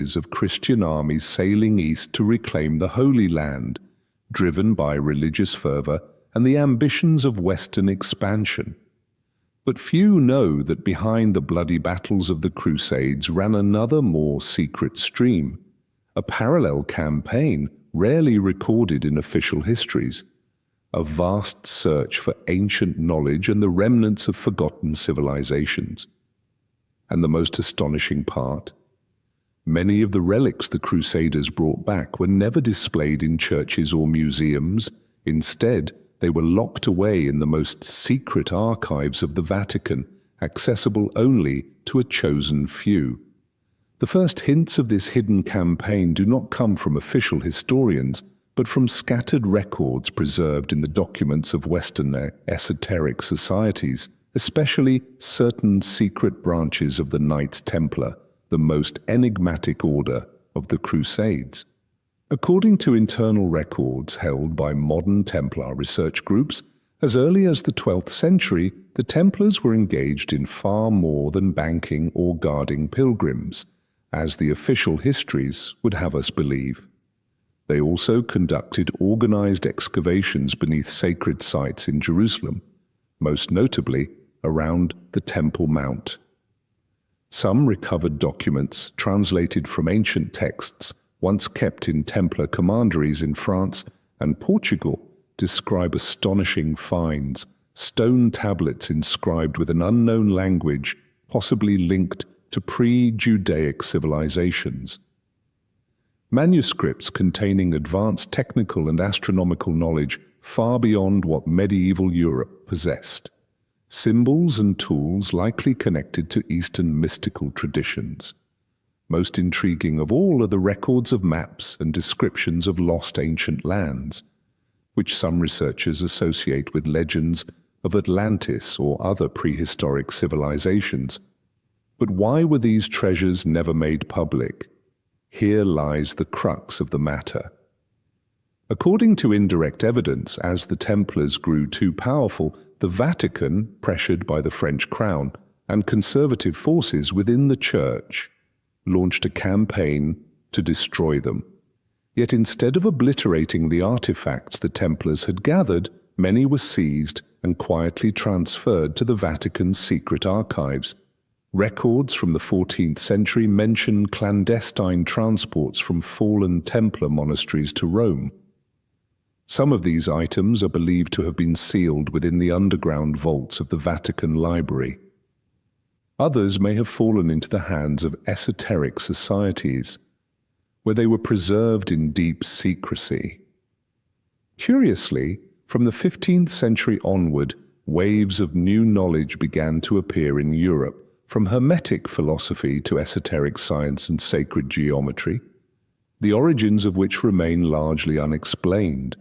of Christian armies sailing east to reclaim the Holy Land, driven by religious fervor and the ambitions of Western expansion. But few know that behind the bloody battles of the Crusades ran another more secret stream, a parallel campaign rarely recorded in official histories, a vast search for ancient knowledge and the remnants of forgotten civilizations. And the most astonishing part, many of the relics the Crusaders brought back were never displayed in churches or museums. Instead, they were locked away in the most secret archives of the Vatican, accessible only to a chosen few. The first hints of this hidden campaign do not come from official historians, but from scattered records preserved in the documents of Western esoteric societies, especially certain secret branches of the Knights Templar, the most enigmatic order of the Crusades. According to internal records held by modern Templar research groups, as early as the 12th century, the Templars were engaged in far more than banking or guarding pilgrims, as the official histories would have us believe. They also conducted organized excavations beneath sacred sites in Jerusalem, most notably around the Temple Mount. Some recovered documents, translated from ancient texts once kept in Templar commanderies in France and Portugal, describe astonishing finds, stone tablets inscribed with an unknown language, possibly linked to pre-Judaic civilizations. Manuscripts containing advanced technical and astronomical knowledge far beyond what medieval Europe possessed. Symbols and tools likely connected to Eastern mystical traditions. Most intriguing of all are the records of maps and descriptions of lost ancient lands, which some researchers associate with legends of Atlantis or other prehistoric civilizations. But why were these treasures never made public? Here lies the crux of the matter. According to indirect evidence, as the Templars grew too powerful, the Vatican, pressured by the French crown and conservative forces within the Church, launched a campaign to destroy them. Yet instead of obliterating the artifacts the Templars had gathered, many were seized and quietly transferred to the Vatican's secret archives. Records from the 14th century mention clandestine transports from fallen Templar monasteries to Rome. Some of these items are believed to have been sealed within the underground vaults of the Vatican Library. Others may have fallen into the hands of esoteric societies, where they were preserved in deep secrecy. Curiously, from the 15th century onward, waves of new knowledge began to appear in Europe, from Hermetic philosophy to esoteric science and sacred geometry, the origins of which remain largely unexplained.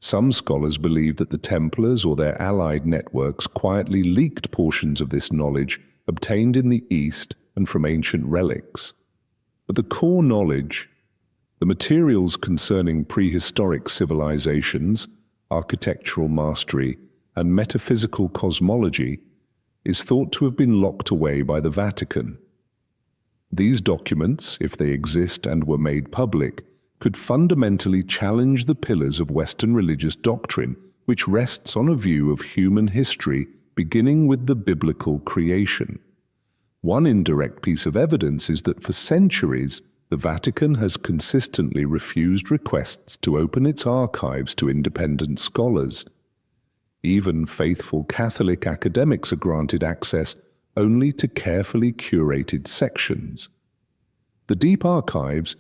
Some scholars believe that the Templars or their allied networks quietly leaked portions of this knowledge obtained in the East and from ancient relics. But the core knowledge, the materials concerning prehistoric civilizations, architectural mastery, and metaphysical cosmology, is thought to have been locked away by the Vatican. These documents, if they exist and were made public, could fundamentally challenge the pillars of Western religious doctrine, which rests on a view of human history beginning with the biblical creation. One indirect piece of evidence is that for centuries, the Vatican has consistently refused requests to open its archives to independent scholars. Even faithful Catholic academics are granted access only to carefully curated sections. The deep archives,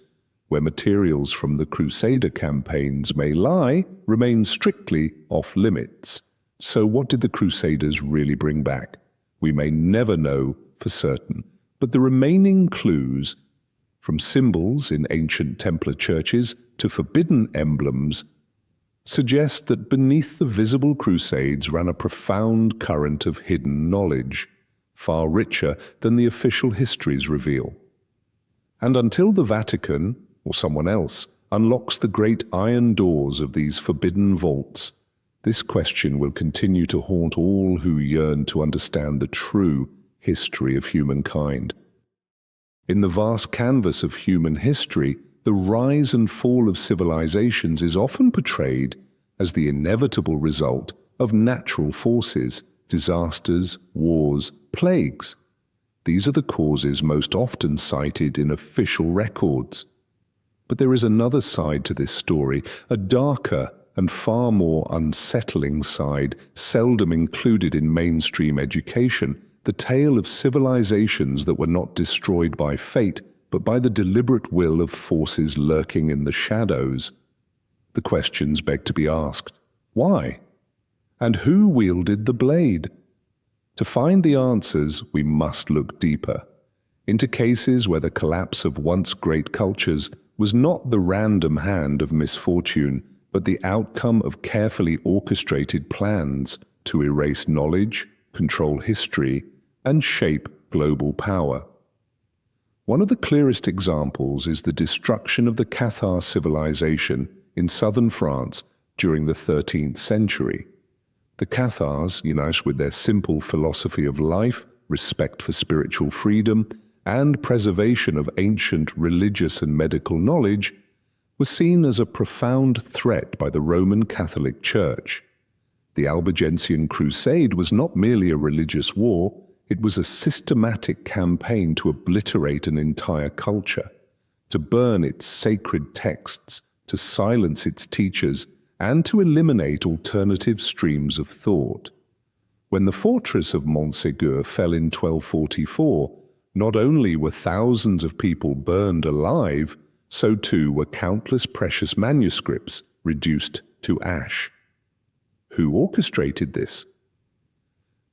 where materials from the Crusader campaigns may lie, remain strictly off-limits. So what did the Crusaders really bring back? We may never know for certain, but the remaining clues, from symbols in ancient Templar churches to forbidden emblems, suggest that beneath the visible Crusades ran a profound current of hidden knowledge, far richer than the official histories reveal. And until the Vatican, or someone else, unlocks the great iron doors of these forbidden vaults, this question will continue to haunt all who yearn to understand the true history of humankind. In the vast canvas of human history, the rise and fall of civilizations is often portrayed as the inevitable result of natural forces, disasters, wars, plagues. These are the causes most often cited in official records. But there is another side to this story, a darker and far more unsettling side, seldom included in mainstream education, the tale of civilizations that were not destroyed by fate, but by the deliberate will of forces lurking in the shadows. The questions beg to be asked. Why? And who wielded the blade? To find the answers, we must look deeper, into cases where the collapse of once great cultures was not the random hand of misfortune, but the outcome of carefully orchestrated plans to erase knowledge, control history, and shape global power. One of the clearest examples is the destruction of the Cathar civilization in southern France during the 13th century. The Cathars, united with their simple philosophy of life, respect for spiritual freedom, and preservation of ancient religious and medical knowledge, were seen as a profound threat by the Roman Catholic Church. The Albigensian Crusade was not merely a religious war, it was a systematic campaign to obliterate an entire culture, to burn its sacred texts, to silence its teachers, and to eliminate alternative streams of thought. When the fortress of Montségur fell in 1244, not only were thousands of people burned alive, so too were countless precious manuscripts reduced to ash. Who orchestrated this?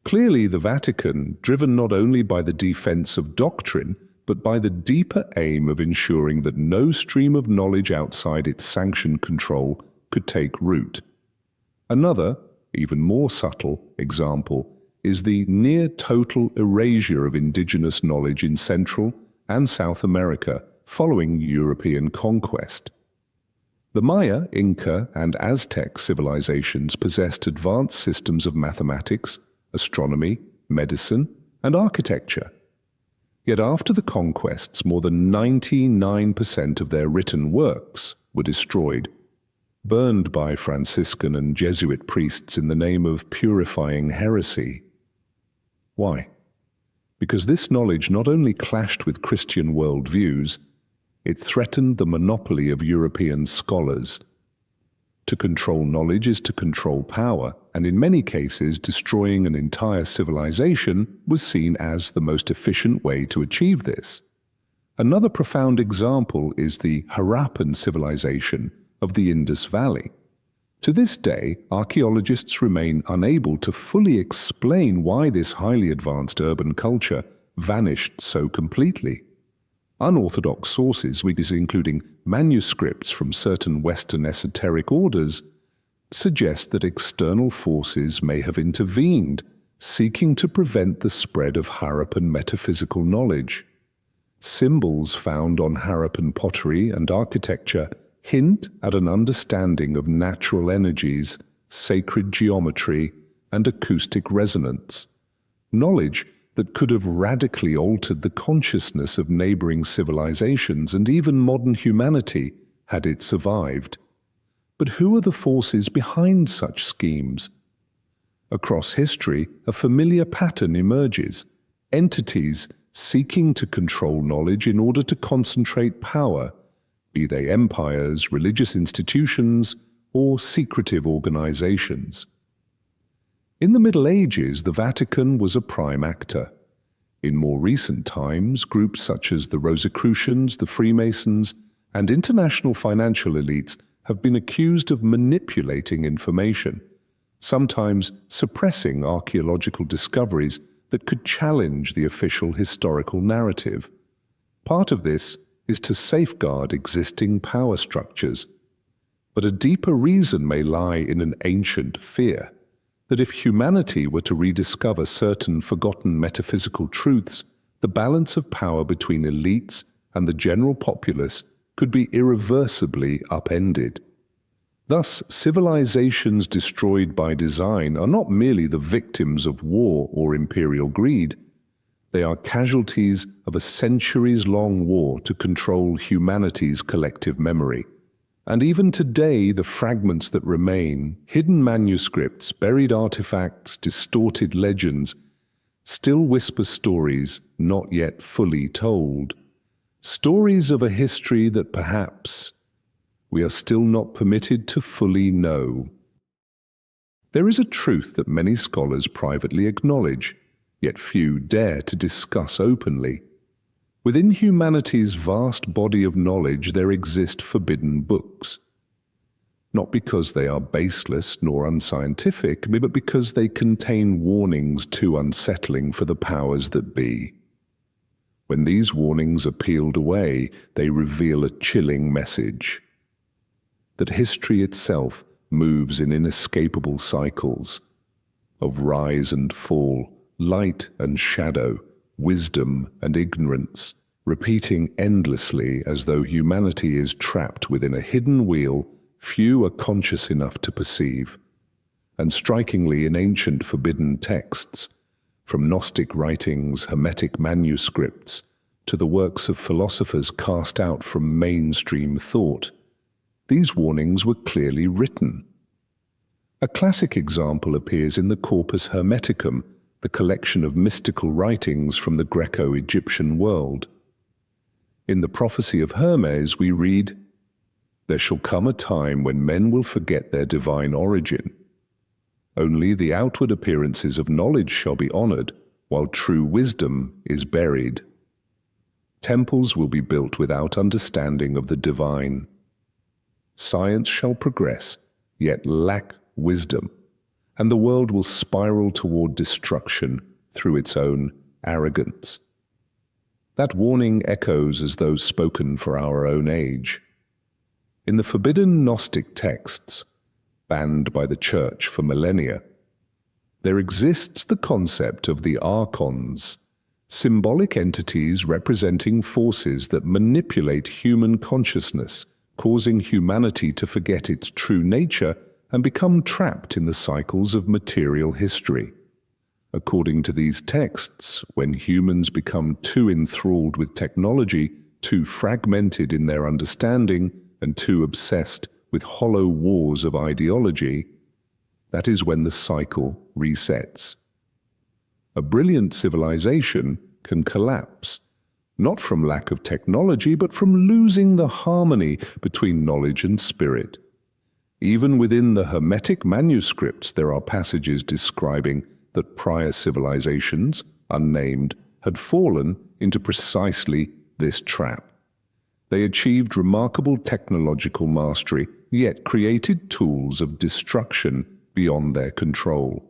Clearly, the Vatican, driven not only by the defense of doctrine, but by the deeper aim of ensuring that no stream of knowledge outside its sanctioned control could take root. Another, even more subtle, example is the near-total erasure of indigenous knowledge in Central and South America following European conquest. The Maya, Inca, and Aztec civilizations possessed advanced systems of mathematics, astronomy, medicine, and architecture. Yet after the conquests, more than 99% of their written works were destroyed, burned by Franciscan and Jesuit priests in the name of purifying heresy. Why? Because this knowledge not only clashed with Christian worldviews, it threatened the monopoly of European scholars. To control knowledge is to control power, and in many cases destroying an entire civilization was seen as the most efficient way to achieve this. Another profound example is the Harappan civilization of the Indus Valley. To this day, archaeologists remain unable to fully explain why this highly advanced urban culture vanished so completely. Unorthodox sources, including manuscripts from certain Western esoteric orders, suggest that external forces may have intervened, seeking to prevent the spread of Harappan metaphysical knowledge. Symbols found on Harappan pottery and architecture hint at an understanding of natural energies, sacred geometry, and acoustic resonance, knowledge that could have radically altered the consciousness of neighboring civilizations and even modern humanity had it survived. But who are the forces behind such schemes? Across history, a familiar pattern emerges: entities seeking to control knowledge in order to concentrate power, be they empires, religious institutions, or secretive organizations. In the Middle Ages, the Vatican was a prime actor. In more recent times, groups such as the Rosicrucians, the Freemasons, and international financial elites have been accused of manipulating information, sometimes suppressing archaeological discoveries that could challenge the official historical narrative. Part of this is to safeguard existing power structures. But a deeper reason may lie in an ancient fear that if humanity were to rediscover certain forgotten metaphysical truths, the balance of power between elites and the general populace could be irreversibly upended. Thus, civilizations destroyed by design are not merely the victims of war or imperial greed. They are casualties of a centuries-long war to control humanity's collective memory. And even today, the fragments that remain, hidden manuscripts, buried artifacts, distorted legends, still whisper stories not yet fully told. Stories of a history that perhaps we are still not permitted to fully know. There is a truth that many scholars privately acknowledge, yet few dare to discuss openly. Within humanity's vast body of knowledge there exist forbidden books. Not because they are baseless nor unscientific, but because they contain warnings too unsettling for the powers that be. When these warnings are peeled away, they reveal a chilling message: that history itself moves in inescapable cycles of rise and fall, light and shadow, wisdom and ignorance, repeating endlessly as though humanity is trapped within a hidden wheel few are conscious enough to perceive. And strikingly, in ancient forbidden texts, from Gnostic writings, Hermetic manuscripts, to the works of philosophers cast out from mainstream thought, these warnings were clearly written. A classic example appears in the Corpus Hermeticum, the collection of mystical writings from the Greco-Egyptian world. In the prophecy of Hermes we read, "There shall come a time when men will forget their divine origin. Only the outward appearances of knowledge shall be honored, while true wisdom is buried. Temples will be built without understanding of the divine. Science shall progress, yet lack wisdom, and the world will spiral toward destruction through its own arrogance." That warning echoes as though spoken for our own age. In the forbidden Gnostic texts, banned by the Church for millennia, there exists the concept of the archons, symbolic entities representing forces that manipulate human consciousness, causing humanity to forget its true nature and become trapped in the cycles of material history. According to these texts, when humans become too enthralled with technology, too fragmented in their understanding, and too obsessed with hollow wars of ideology, that is when the cycle resets. A brilliant civilization can collapse, not from lack of technology, but from losing the harmony between knowledge and spirit. Even within the Hermetic manuscripts, there are passages describing that prior civilizations, unnamed, had fallen into precisely this trap. They achieved remarkable technological mastery, yet created tools of destruction beyond their control.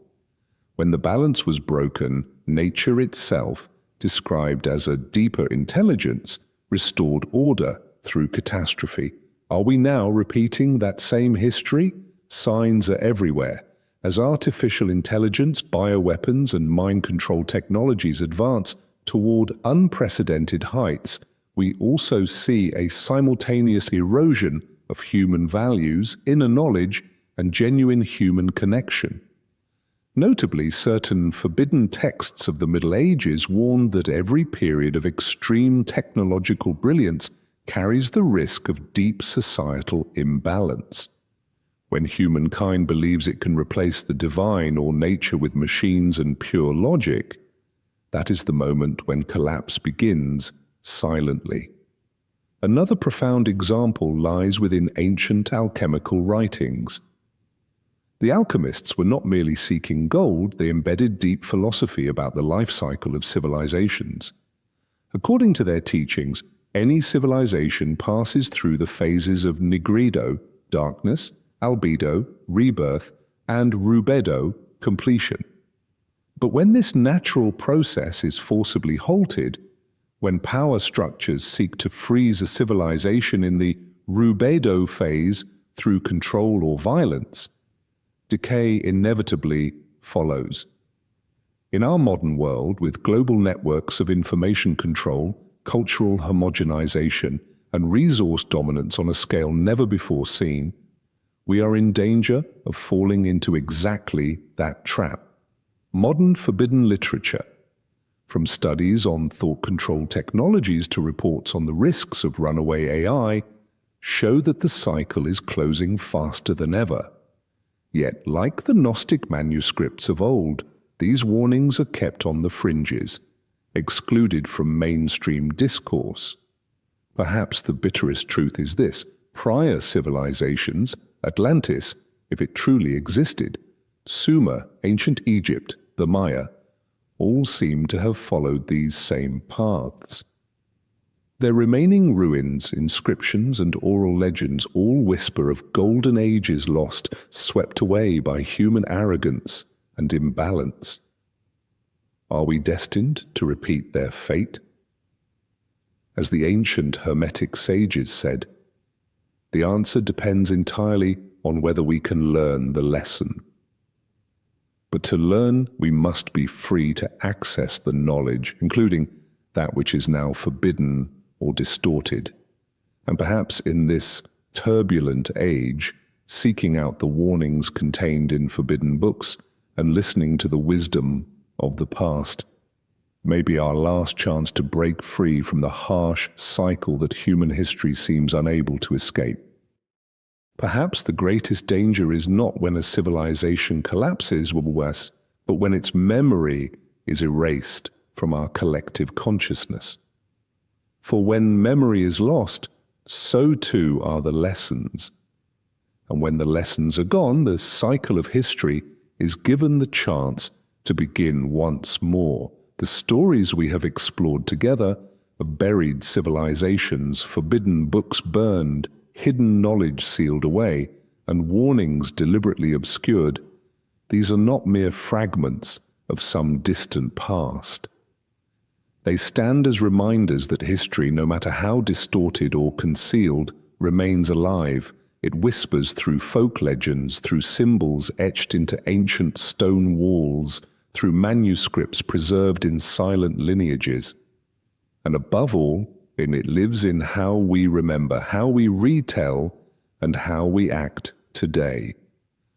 When the balance was broken, nature itself, described as a deeper intelligence, restored order through catastrophe. Are we now repeating that same history? Signs are everywhere. As artificial intelligence, bioweapons, and mind control technologies advance toward unprecedented heights, we also see a simultaneous erosion of human values, inner knowledge, and genuine human connection. Notably, certain forbidden texts of the Middle Ages warned that every period of extreme technological brilliance carries the risk of deep societal imbalance. When humankind believes it can replace the divine or nature with machines and pure logic, that is the moment when collapse begins silently. Another profound example lies within ancient alchemical writings. The alchemists were not merely seeking gold, they embedded deep philosophy about the life cycle of civilizations. According to their teachings, any civilization passes through the phases of nigredo, darkness, albedo, rebirth, and rubedo, completion. But when this natural process is forcibly halted, when power structures seek to freeze a civilization in the rubedo phase through control or violence, decay inevitably follows. In our modern world, with global networks of information control, cultural homogenization, and resource dominance on a scale never before seen, we are in danger of falling into exactly that trap. Modern forbidden literature, From studies on thought control technologies to reports on the risks of runaway AI, show that the cycle is closing faster than ever. Yet, like the Gnostic manuscripts of old, these warnings are kept on the fringes, excluded from mainstream discourse. Perhaps the bitterest truth is this: prior civilizations, Atlantis, if it truly existed, Sumer, ancient Egypt, the Maya, all seem to have followed these same paths. Their remaining ruins, inscriptions, and oral legends all whisper of golden ages lost, swept away by human arrogance and imbalance. Are we destined to repeat their fate? As the ancient Hermetic sages said, the answer depends entirely on whether we can learn the lesson. But to learn, we must be free to access the knowledge, including that which is now forbidden or distorted. And perhaps in this turbulent age, seeking out the warnings contained in forbidden books and listening to the wisdom of the past may be our last chance to break free from the harsh cycle that human history seems unable to escape. Perhaps the greatest danger is not when a civilization collapses, but when its memory is erased from our collective consciousness. For when memory is lost, so too are the lessons. And when the lessons are gone, the cycle of history is given the chance to begin once more. The stories we have explored together of buried civilizations, forbidden books burned, hidden knowledge sealed away, and warnings deliberately obscured, these are not mere fragments of some distant past. They stand as reminders that history, no matter how distorted or concealed, remains alive. It whispers through folk legends, through symbols etched into ancient stone walls, through manuscripts preserved in silent lineages. And above all, it lives in how we remember, how we retell, and how we act today.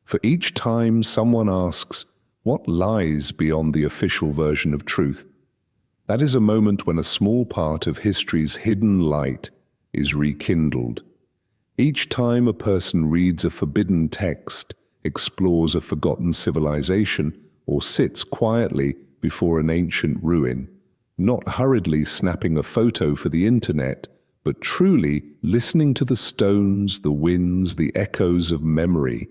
For each time someone asks, what lies beyond the official version of truth? That is a moment when a small part of history's hidden light is rekindled. Each time a person reads a forbidden text, explores a forgotten civilization, or sits quietly before an ancient ruin, not hurriedly snapping a photo for the internet, but truly listening to the stones, the winds, the echoes of memory.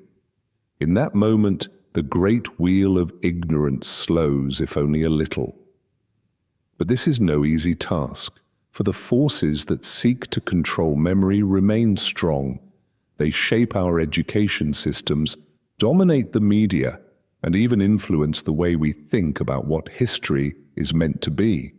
In that moment, the great wheel of ignorance slows, if only a little. But this is no easy task, for the forces that seek to control memory remain strong. They shape our education systems, dominate the media, and even influence the way we think about what history is meant to be.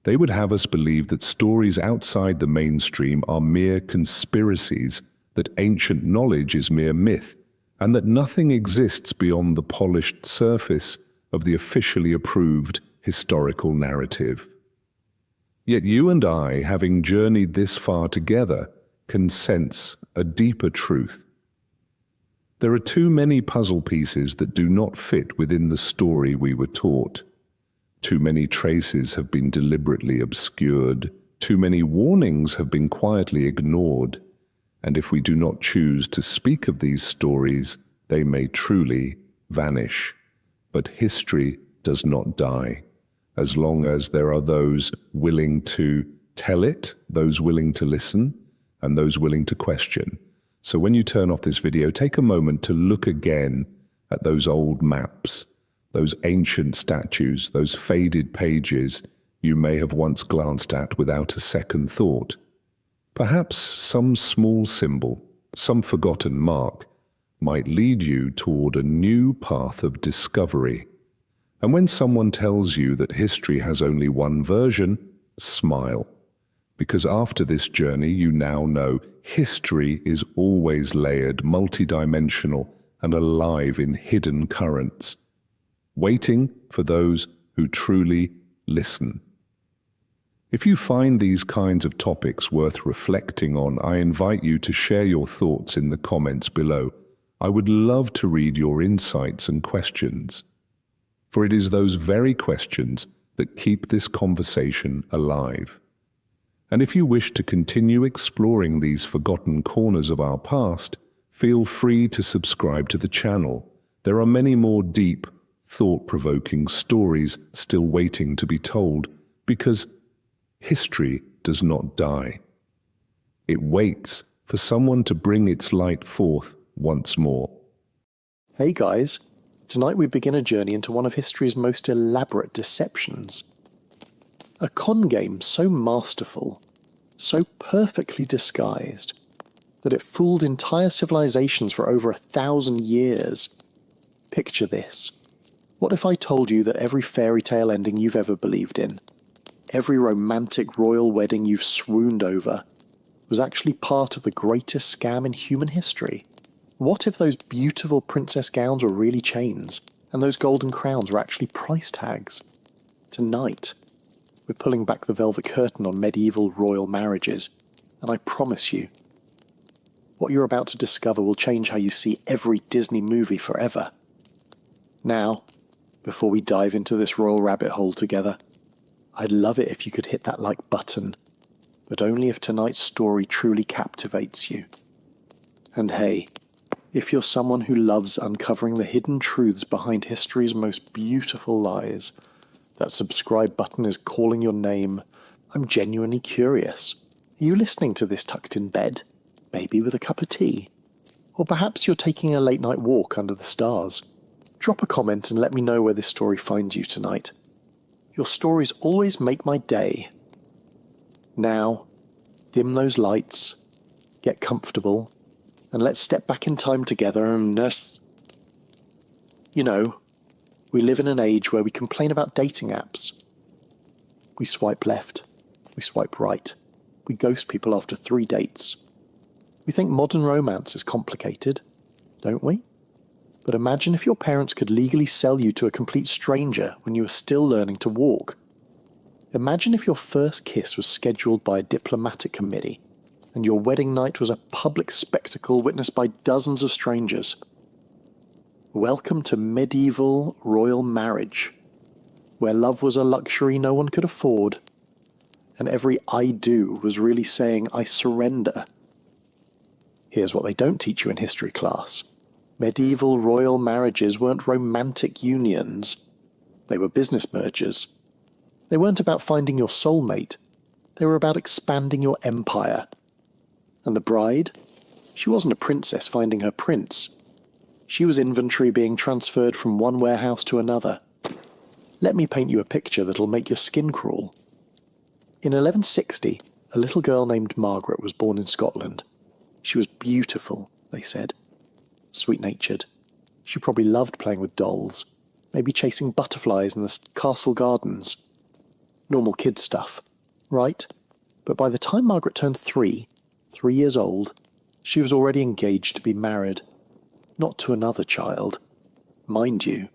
They would have us believe that stories outside the mainstream are mere conspiracies, that ancient knowledge is mere myth, and that nothing exists beyond the polished surface of the officially approved historical narrative. Yet you and I, having journeyed this far together, can sense a deeper truth. There are too many puzzle pieces that do not fit within the story we were taught. Too many traces have been deliberately obscured. Too many warnings have been quietly ignored. And if we do not choose to speak of these stories, they may truly vanish. But history does not die, as long as there are those willing to tell it, those willing to listen, and those willing to question. So when you turn off this video, take a moment to look again at those old maps, those ancient statues, those faded pages you may have once glanced at without a second thought. Perhaps some small symbol, some forgotten mark, might lead you toward a new path of discovery. And when someone tells you that history has only one version, smile. Because after this journey, you now know history is always layered, multidimensional, and alive in hidden currents, waiting for those who truly listen. If you find these kinds of topics worth reflecting on, I invite you to share your thoughts in the comments below. I would love to read your insights and questions. For it is those very questions that keep this conversation alive. And if you wish to continue exploring these forgotten corners of our past, feel free to subscribe to the channel. There are many more deep, thought-provoking stories still waiting to be told, because history does not die. It waits for someone to bring its light forth once more. Hey guys, tonight we begin a journey into one of history's most elaborate deceptions. A con game so masterful, so perfectly disguised, that it fooled entire civilizations for over 1,000 years. Picture this. What if I told you that every fairy tale ending you've ever believed in, every romantic royal wedding you've swooned over, was actually part of the greatest scam in human history? What if those beautiful princess gowns were really chains, and those golden crowns were actually price tags? Tonight, we're pulling back the velvet curtain on medieval royal marriages, and I promise you, what you're about to discover will change how you see every Disney movie forever. Now, before we dive into this royal rabbit hole together, I'd love it if you could hit that like button, but only if tonight's story truly captivates you. And hey, if you're someone who loves uncovering the hidden truths behind history's most beautiful lies, that subscribe button is calling your name. I'm genuinely curious. Are you listening to this tucked in bed? Maybe with a cup of tea? Or perhaps you're taking a late night walk under the stars? Drop a comment and let me know where this story finds you tonight. Your stories always make my day. Now, dim those lights, get comfortable, and let's step back in time together and we live in an age where we complain about dating apps. We swipe left, we swipe right, we ghost people after 3 dates. We think modern romance is complicated, don't we? But imagine if your parents could legally sell you to a complete stranger when you were still learning to walk. Imagine if your first kiss was scheduled by a diplomatic committee, and your wedding night was a public spectacle witnessed by dozens of strangers. Welcome to medieval royal marriage, where love was a luxury no one could afford, and every I do was really saying I surrender. Here's what they don't teach you in history class. Medieval royal marriages weren't romantic unions. They were business mergers. They weren't about finding your soulmate. They were about expanding your empire. And the bride? She wasn't a princess finding her prince. She was inventory being transferred from one warehouse to another. Let me paint you a picture that'll make your skin crawl. In 1160, a little girl named Margaret was born in Scotland. She was beautiful, they said. Sweet-natured. She probably loved playing with dolls, maybe chasing butterflies in the castle gardens. Normal kid stuff, right? But by the time Margaret turned 3 years old, she was already engaged to be married. Not to another child, mind you.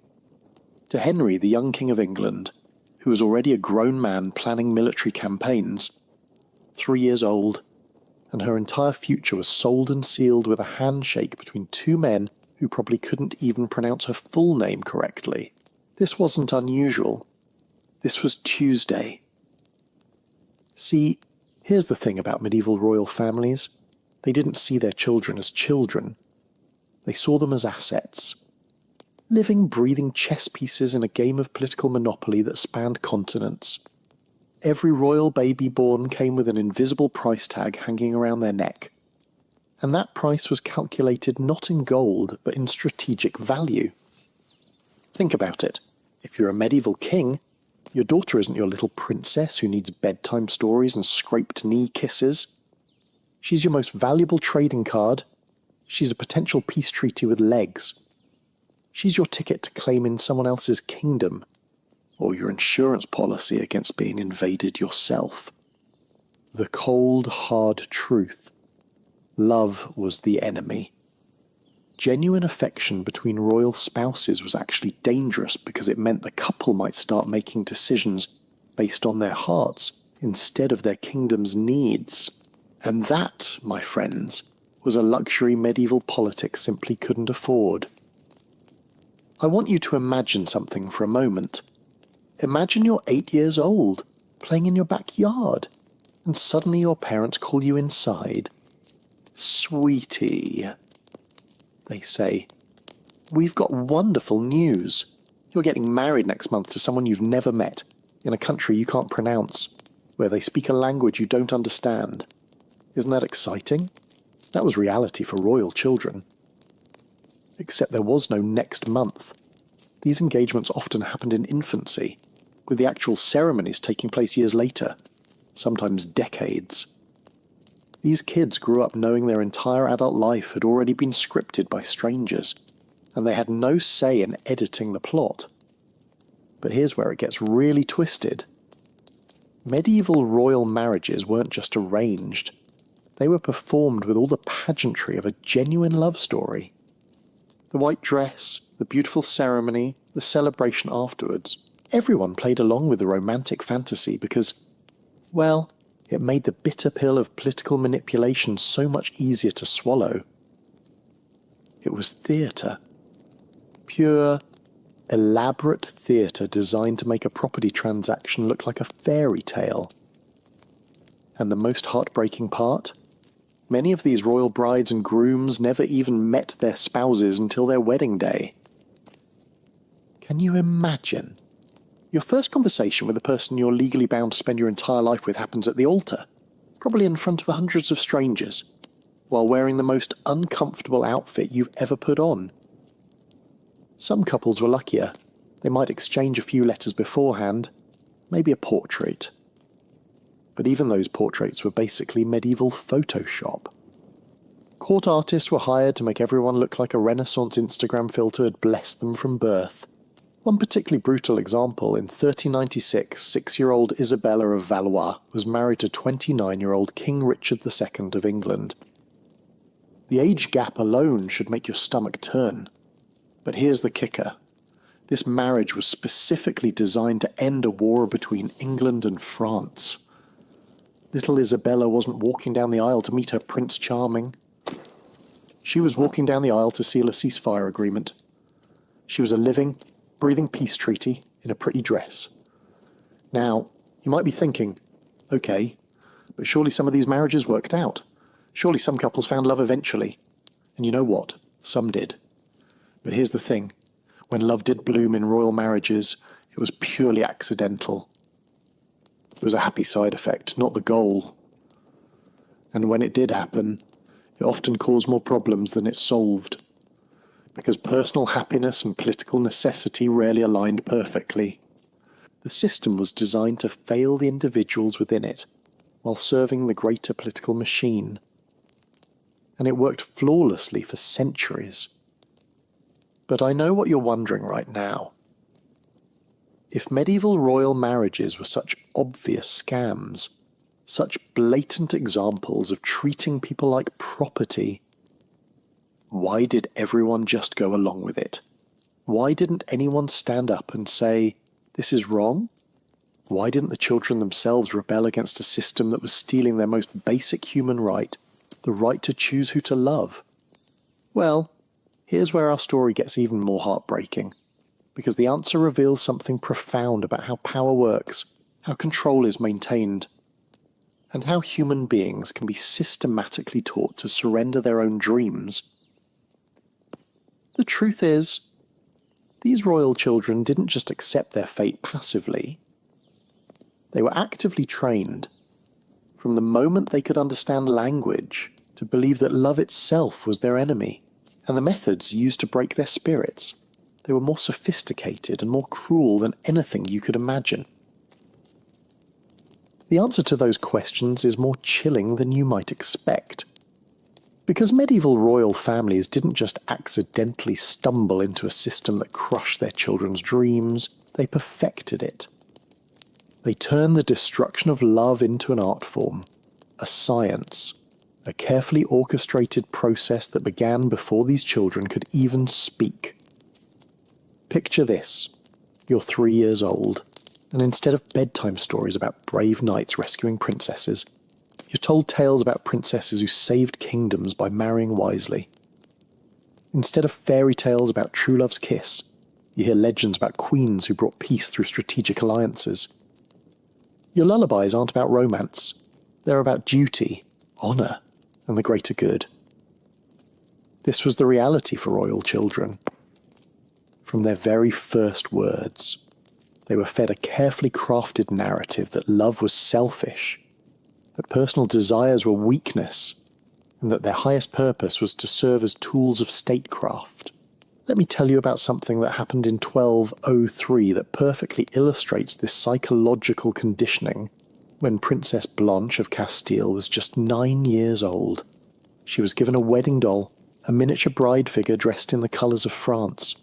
To Henry, the young King of England, who was already a grown man planning military campaigns. 3 years old, and her entire future was sold and sealed with a handshake between 2 men who probably couldn't even pronounce her full name correctly. This wasn't unusual. This was Tuesday. See, here's the thing about medieval royal families. They didn't see their children as children. They saw them as assets. Living, breathing chess pieces in a game of political monopoly that spanned continents. Every royal baby born came with an invisible price tag hanging around their neck. And that price was calculated not in gold, but in strategic value. Think about it. If you're a medieval king, your daughter isn't your little princess who needs bedtime stories and scraped knee kisses. She's your most valuable trading card. She's a potential peace treaty with legs. She's your ticket to claim in someone else's kingdom, or your insurance policy against being invaded yourself. The cold, hard truth. Love was the enemy. Genuine affection between royal spouses was actually dangerous because it meant the couple might start making decisions based on their hearts instead of their kingdom's needs. And that, my friends, was a luxury medieval politics simply couldn't afford. I want you to imagine something for a moment. Imagine you're 8 years old, playing in your backyard, and suddenly your parents call you inside. "Sweetie," they say, "we've got wonderful news. You're getting married next month to someone you've never met, in a country you can't pronounce, where they speak a language you don't understand. Isn't that exciting?" That was reality for royal children. Except there was no next month. These engagements often happened in infancy, with the actual ceremonies taking place years later, sometimes decades. These kids grew up knowing their entire adult life had already been scripted by strangers, and they had no say in editing the plot. But here's where it gets really twisted. Medieval royal marriages weren't just arranged. They were performed with all the pageantry of a genuine love story. The white dress, the beautiful ceremony, the celebration afterwards. Everyone played along with the romantic fantasy because, well, it made the bitter pill of political manipulation so much easier to swallow. It was theatre. Pure, elaborate theatre designed to make a property transaction look like a fairy tale. And the most heartbreaking part? Many of these royal brides and grooms never even met their spouses until their wedding day. Can you imagine? Your first conversation with the person you're legally bound to spend your entire life with happens at the altar, probably in front of hundreds of strangers, while wearing the most uncomfortable outfit you've ever put on. Some couples were luckier. They might exchange a few letters beforehand, maybe a portrait. But even those portraits were basically medieval Photoshop. Court artists were hired to make everyone look like a Renaissance Instagram filter had blessed them from birth. One particularly brutal example, in 1396, 6-year-old Isabella of Valois was married to 29-year-old King Richard II of England. The age gap alone should make your stomach turn. But here's the kicker. This marriage was specifically designed to end a war between England and France. Little Isabella wasn't walking down the aisle to meet her Prince Charming. She was walking down the aisle to seal a ceasefire agreement. She was a living, breathing peace treaty in a pretty dress. Now, you might be thinking, okay, but surely some of these marriages worked out. Surely some couples found love eventually. And you know what? Some did. But here's the thing. When love did bloom in royal marriages, it was purely accidental. It was a happy side effect, not the goal. And when it did happen, it often caused more problems than it solved. Because personal happiness and political necessity rarely aligned perfectly. The system was designed to fail the individuals within it, while serving the greater political machine. And it worked flawlessly for centuries. But I know what you're wondering right now. If medieval royal marriages were such obvious scams, such blatant examples of treating people like property, why did everyone just go along with it? Why didn't anyone stand up and say, this is wrong? Why didn't the children themselves rebel against a system that was stealing their most basic human right, the right to choose who to love? Well, here's where our story gets even more heartbreaking, because the answer reveals something profound about how power works, how control is maintained, and how human beings can be systematically taught to surrender their own dreams. The truth is, these royal children didn't just accept their fate passively. They were actively trained, from the moment they could understand language, to believe that love itself was their enemy, and the methods used to break their spirits. They were more sophisticated and more cruel than anything you could imagine. The answer to those questions is more chilling than you might expect. Because medieval royal families didn't just accidentally stumble into a system that crushed their children's dreams, they perfected it. They turned the destruction of love into an art form, a science, a carefully orchestrated process that began before these children could even speak. Picture this. You're 3 years old, and instead of bedtime stories about brave knights rescuing princesses, you're told tales about princesses who saved kingdoms by marrying wisely. Instead of fairy tales about true love's kiss, You hear legends about queens who brought peace through strategic alliances. Your lullabies aren't about romance. They're about duty, honour, and the greater good. This was the reality for royal children. From their very first words, they were fed a carefully crafted narrative that love was selfish, that personal desires were weakness, and that their highest purpose was to serve as tools of statecraft. Let me tell you about something that happened in 1203 that perfectly illustrates this psychological conditioning when Princess Blanche of Castile was just 9 years old. She was given a wedding doll, a miniature bride figure dressed in the colours of France.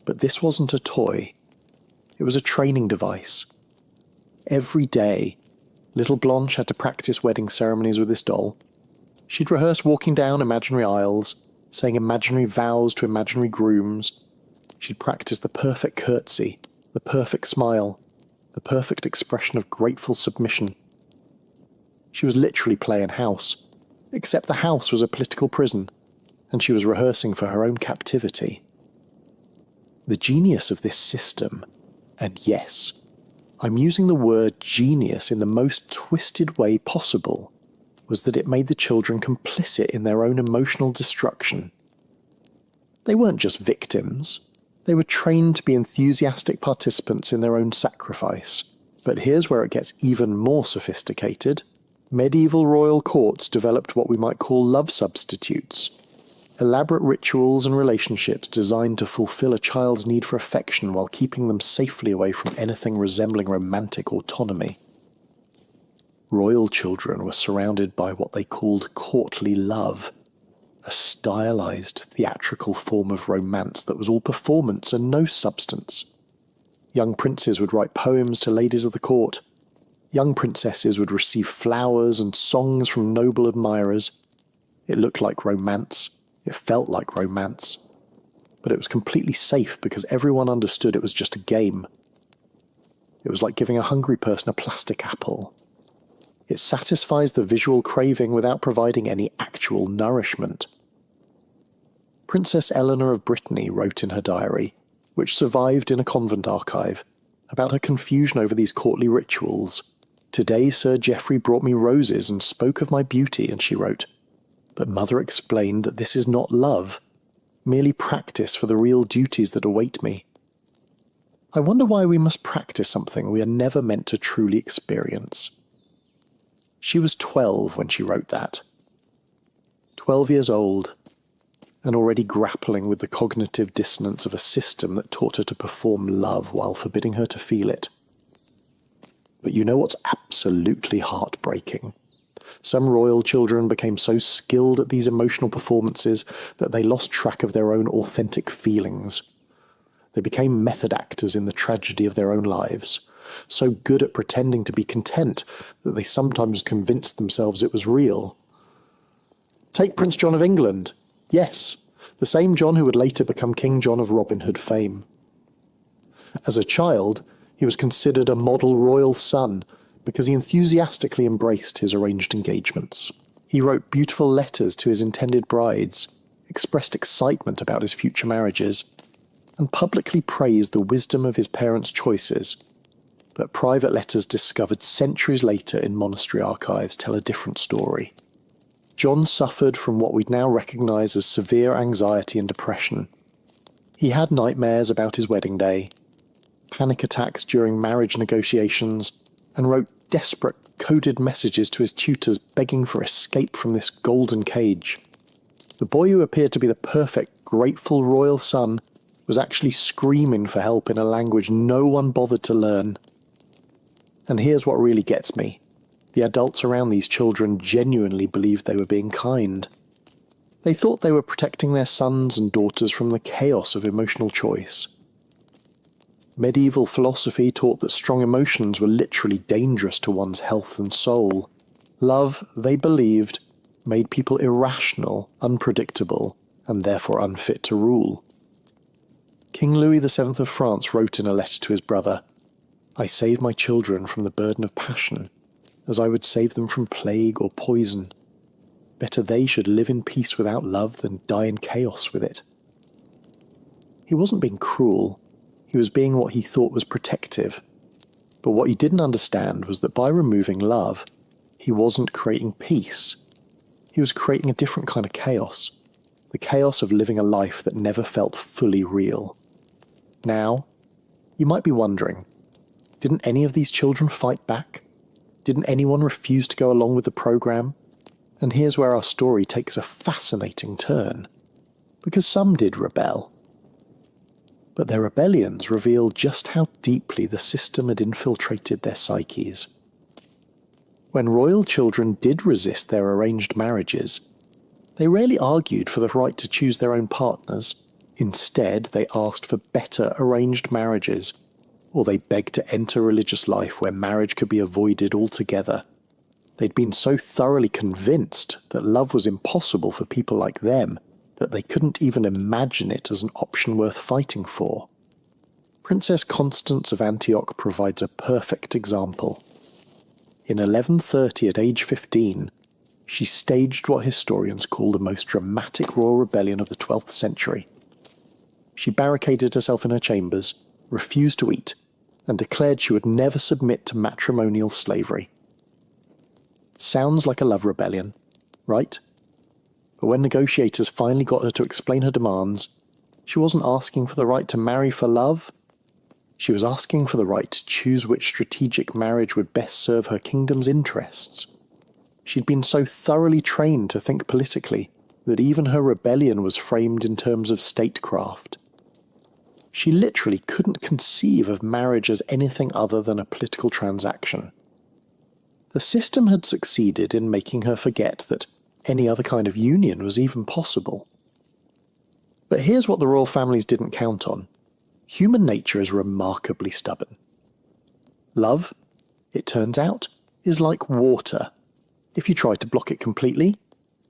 But this wasn't a toy. It was a training device. Every day, little Blanche had to practice wedding ceremonies with this doll. She'd rehearse walking down imaginary aisles, saying imaginary vows to imaginary grooms. She'd practice the perfect curtsy, the perfect smile, the perfect expression of grateful submission. She was literally playing house, except the house was a political prison, and she was rehearsing for her own captivity. The genius of this system, and yes, I'm using the word genius in the most twisted way possible, was that it made the children complicit in their own emotional destruction. They weren't just victims. They were trained to be enthusiastic participants in their own sacrifice. But here's where it gets even more sophisticated. Medieval royal courts developed what we might call love substitutes, elaborate rituals and relationships designed to fulfill a child's need for affection while keeping them safely away from anything resembling romantic autonomy. Royal children were surrounded by what they called courtly love, a stylized, theatrical form of romance that was all performance and no substance. Young princes would write poems to ladies of the court. Young princesses would receive flowers and songs from noble admirers. It looked like romance. It felt like romance. But it was completely safe because everyone understood it was just a game. It was like giving a hungry person a plastic apple. It satisfies the visual craving without providing any actual nourishment. Princess Eleanor of Brittany wrote in her diary, which survived in a convent archive, about her confusion over these courtly rituals. "Today Sir Geoffrey brought me roses and spoke of my beauty," and she wrote, "but Mother explained that this is not love, merely practice for the real duties that await me. I wonder why we must practice something we are never meant to truly experience." She was 12 when she wrote that. 12 years old, and already grappling with the cognitive dissonance of a system that taught her to perform love while forbidding her to feel it. But you know what's absolutely heartbreaking? Some royal children became so skilled at these emotional performances that they lost track of their own authentic feelings. They became method actors in the tragedy of their own lives, so good at pretending to be content that they sometimes convinced themselves it was real. Take Prince John of England. Yes, the same John who would later become King John of Robin Hood fame. As a child, he was considered a model royal son because he enthusiastically embraced his arranged engagements. He wrote beautiful letters to his intended brides, expressed excitement about his future marriages, and publicly praised the wisdom of his parents' choices. But private letters discovered centuries later in monastery archives tell a different story. John suffered from what we'd now recognise as severe anxiety and depression. He had nightmares about his wedding day, panic attacks during marriage negotiations, and wrote desperate, coded messages to his tutors begging for escape from this golden cage. The boy who appeared to be the perfect, grateful royal son was actually screaming for help in a language no one bothered to learn. And here's what really gets me. The adults around these children genuinely believed they were being kind. They thought they were protecting their sons and daughters from the chaos of emotional choice. Medieval philosophy taught that strong emotions were literally dangerous to one's health and soul. Love, they believed, made people irrational, unpredictable, and therefore unfit to rule. King Louis VII of France wrote in a letter to his brother, "I save my children from the burden of passion, as I would save them from plague or poison. Better they should live in peace without love than die in chaos with it." He wasn't being cruel. He was being what he thought was protective. But what he didn't understand was that by removing love, he wasn't creating peace. He was creating a different kind of chaos. The chaos of living a life that never felt fully real. Now, you might be wondering, didn't any of these children fight back? Didn't anyone refuse to go along with the program? And here's where our story takes a fascinating turn. Because some did rebel. But their rebellions revealed just how deeply the system had infiltrated their psyches. When royal children did resist their arranged marriages, they rarely argued for the right to choose their own partners. Instead, they asked for better arranged marriages, or they begged to enter religious life where marriage could be avoided altogether. They'd been so thoroughly convinced that love was impossible for people like them that they couldn't even imagine it as an option worth fighting for. Princess Constance of Antioch provides a perfect example. In 1130, at age 15, she staged what historians call the most dramatic royal rebellion of the 12th century. She barricaded herself in her chambers, refused to eat, and declared she would never submit to matrimonial slavery. Sounds like a love rebellion, right? But when negotiators finally got her to explain her demands, she wasn't asking for the right to marry for love. She was asking for the right to choose which strategic marriage would best serve her kingdom's interests. She'd been so thoroughly trained to think politically that even her rebellion was framed in terms of statecraft. She literally couldn't conceive of marriage as anything other than a political transaction. The system had succeeded in making her forget that any other kind of union was even possible. But here's what the royal families didn't count on. Human nature is remarkably stubborn. Love, it turns out, is like water. If you try to block it completely,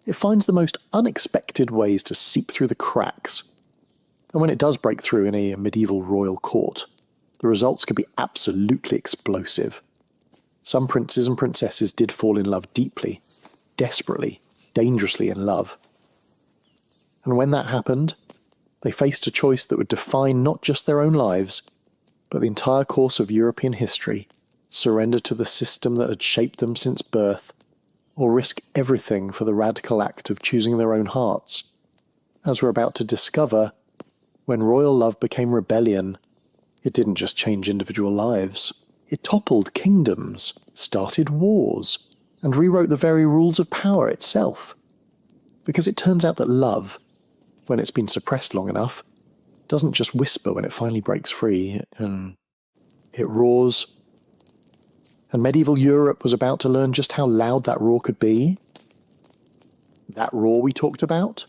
it finds the most unexpected ways to seep through the cracks. And when it does break through in a medieval royal court, the results could be absolutely explosive. Some princes and princesses did fall in love deeply, desperately, dangerously in love. And when that happened, they faced a choice that would define not just their own lives, but the entire course of European history: surrender to the system that had shaped them since birth, or risk everything for the radical act of choosing their own hearts. As we're about to discover, when royal love became rebellion, it didn't just change individual lives. It toppled kingdoms, started wars, and rewrote the very rules of power itself. Because it turns out that love, when it's been suppressed long enough, doesn't just whisper when it finally breaks free, and it roars. And medieval Europe was about to learn just how loud that roar could be. That roar we talked about,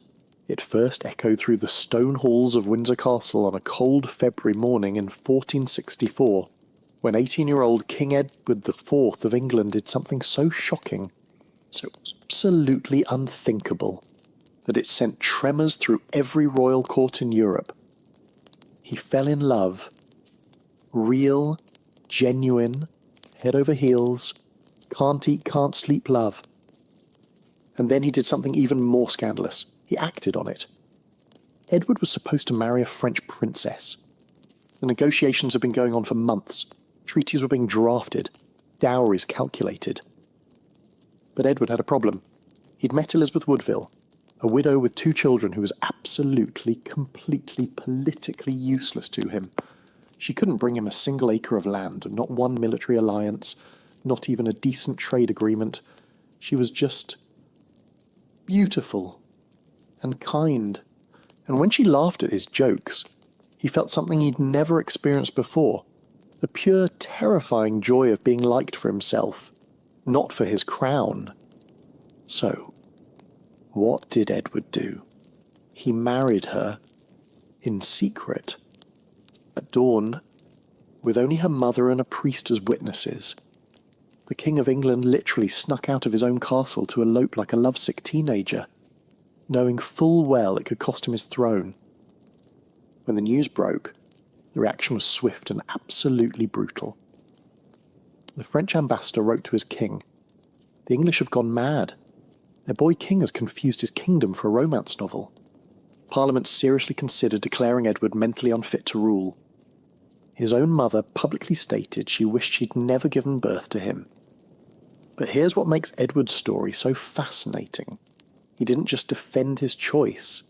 it first echoed through the stone halls of Windsor Castle on a cold February morning in 1464, when 18-year-old King Edward IV of England did something so shocking, so absolutely unthinkable, that it sent tremors through every royal court in Europe. He fell in love. Real, genuine, head over heels, can't eat, can't sleep love. And then he did something even more scandalous. He acted on it. Edward was supposed to marry a French princess. The negotiations had been going on for months. Treaties were being drafted. Dowries calculated. But Edward had a problem. He'd met Elizabeth Woodville, a widow with 2 children who was absolutely, completely, politically useless to him. She couldn't bring him a single acre of land, not one military alliance, not even a decent trade agreement. She was just beautiful and kind. And when she laughed at his jokes, he felt something he'd never experienced before. The pure, terrifying joy of being liked for himself, not for his crown. So, what did Edward do? He married her in secret. At dawn, with only her mother and a priest as witnesses, the King of England literally snuck out of his own castle to elope like a lovesick teenager, knowing full well it could cost him his throne. When the news broke, the reaction was swift and absolutely brutal. The French ambassador wrote to his king, "The English have gone mad. Their boy king has confused his kingdom for a romance novel." Parliament seriously considered declaring Edward mentally unfit to rule. His own mother publicly stated she wished she'd never given birth to him. But here's what makes Edward's story so fascinating. He didn't just defend his choice,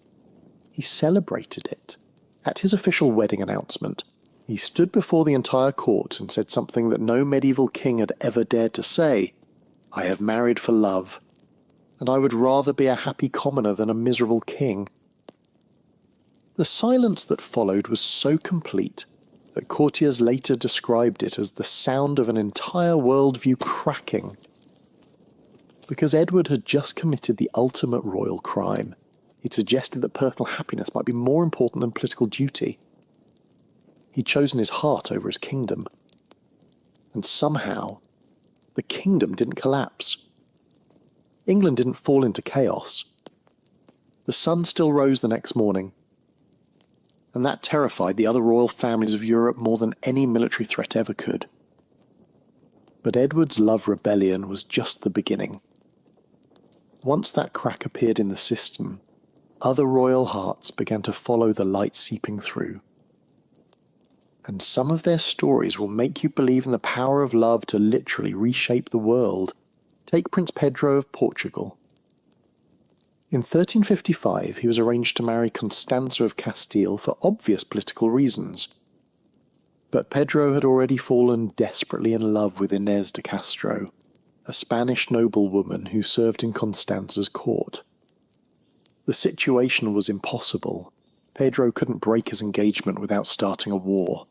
he celebrated it. At his official wedding announcement, he stood before the entire court and said something that no medieval king had ever dared to say: "I have married for love, and I would rather be a happy commoner than a miserable king." The silence that followed was so complete that courtiers later described it as the sound of an entire worldview cracking. Because Edward had just committed the ultimate royal crime, he'd suggested that personal happiness might be more important than political duty. He'd chosen his heart over his kingdom. And somehow, the kingdom didn't collapse. England didn't fall into chaos. The sun still rose the next morning, and that terrified the other royal families of Europe more than any military threat ever could. But Edward's love rebellion was just the beginning. Once that crack appeared in the system, other royal hearts began to follow the light seeping through. And some of their stories will make you believe in the power of love to literally reshape the world. Take Prince Pedro of Portugal. In 1355, he was arranged to marry Constanza of Castile for obvious political reasons. But Pedro had already fallen desperately in love with Inés de Castro, a Spanish noblewoman who served in Constanza's court. The situation was impossible. Pedro couldn't break his engagement without starting a war.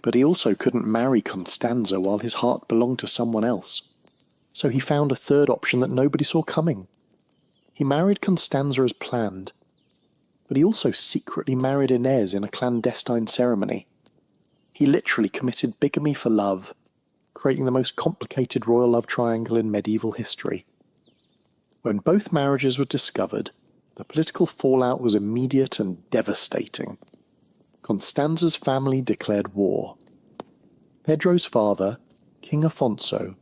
But he also couldn't marry Constanza while his heart belonged to someone else. So he found a third option that nobody saw coming. He married Constanza as planned, but he also secretly married Inés in a clandestine ceremony. He literally committed bigamy for love, creating the most complicated royal love triangle in medieval history. When both marriages were discovered, the political fallout was immediate and devastating. Constanza's family declared war. Pedro's father, King Afonso,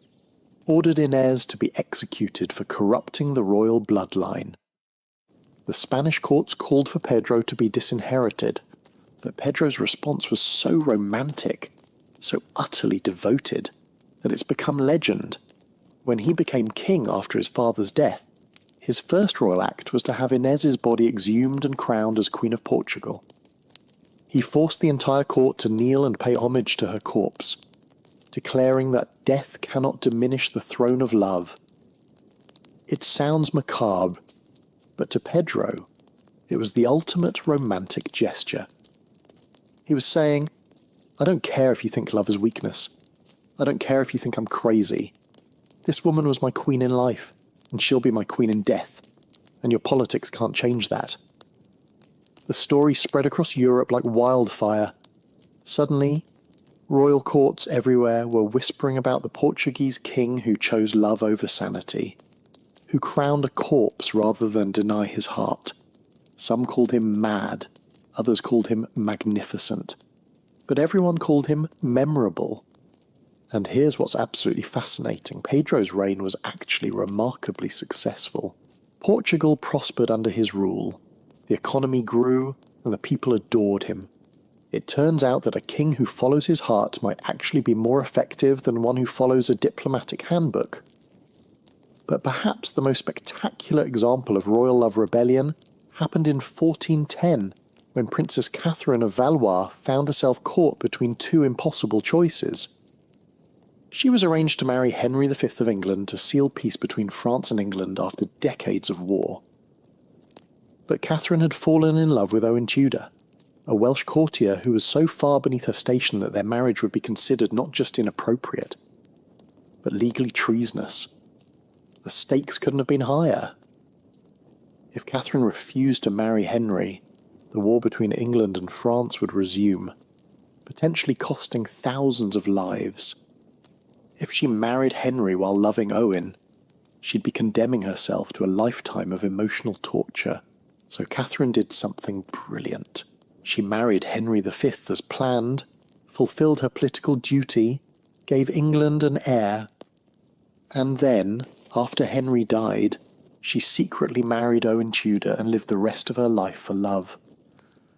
ordered Inés to be executed for corrupting the royal bloodline. The Spanish courts called for Pedro to be disinherited, but Pedro's response was so romantic, so utterly devoted, that it's become legend. When he became king after his father's death, his first royal act was to have Inés's body exhumed and crowned as Queen of Portugal. He forced the entire court to kneel and pay homage to her corpse, declaring that death cannot diminish the throne of love. It sounds macabre, but to Pedro, it was the ultimate romantic gesture. He was saying, "I don't care if you think love is weakness. I don't care if you think I'm crazy. This woman was my queen in life, and she'll be my queen in death, and your politics can't change that." The story spread across Europe like wildfire. Suddenly, royal courts everywhere were whispering about the Portuguese king who chose love over sanity, who crowned a corpse rather than deny his heart. Some called him mad, others called him magnificent, but everyone called him memorable. And here's what's absolutely fascinating. Pedro's reign was actually remarkably successful. Portugal prospered under his rule. The economy grew, and the people adored him. It turns out that a king who follows his heart might actually be more effective than one who follows a diplomatic handbook. But perhaps the most spectacular example of royal love rebellion happened in 1410, when Princess Catherine of Valois found herself caught between two impossible choices. She was arranged to marry Henry V of England to seal peace between France and England after decades of war. But Catherine had fallen in love with Owen Tudor, a Welsh courtier who was so far beneath her station that their marriage would be considered not just inappropriate, but legally treasonous. The stakes couldn't have been higher. If Catherine refused to marry Henry, the war between England and France would resume, potentially costing thousands of lives. If she married Henry while loving Owen, she'd be condemning herself to a lifetime of emotional torture. So Catherine did something brilliant. She married Henry V as planned, fulfilled her political duty, gave England an heir, and then, after Henry died, she secretly married Owen Tudor and lived the rest of her life for love.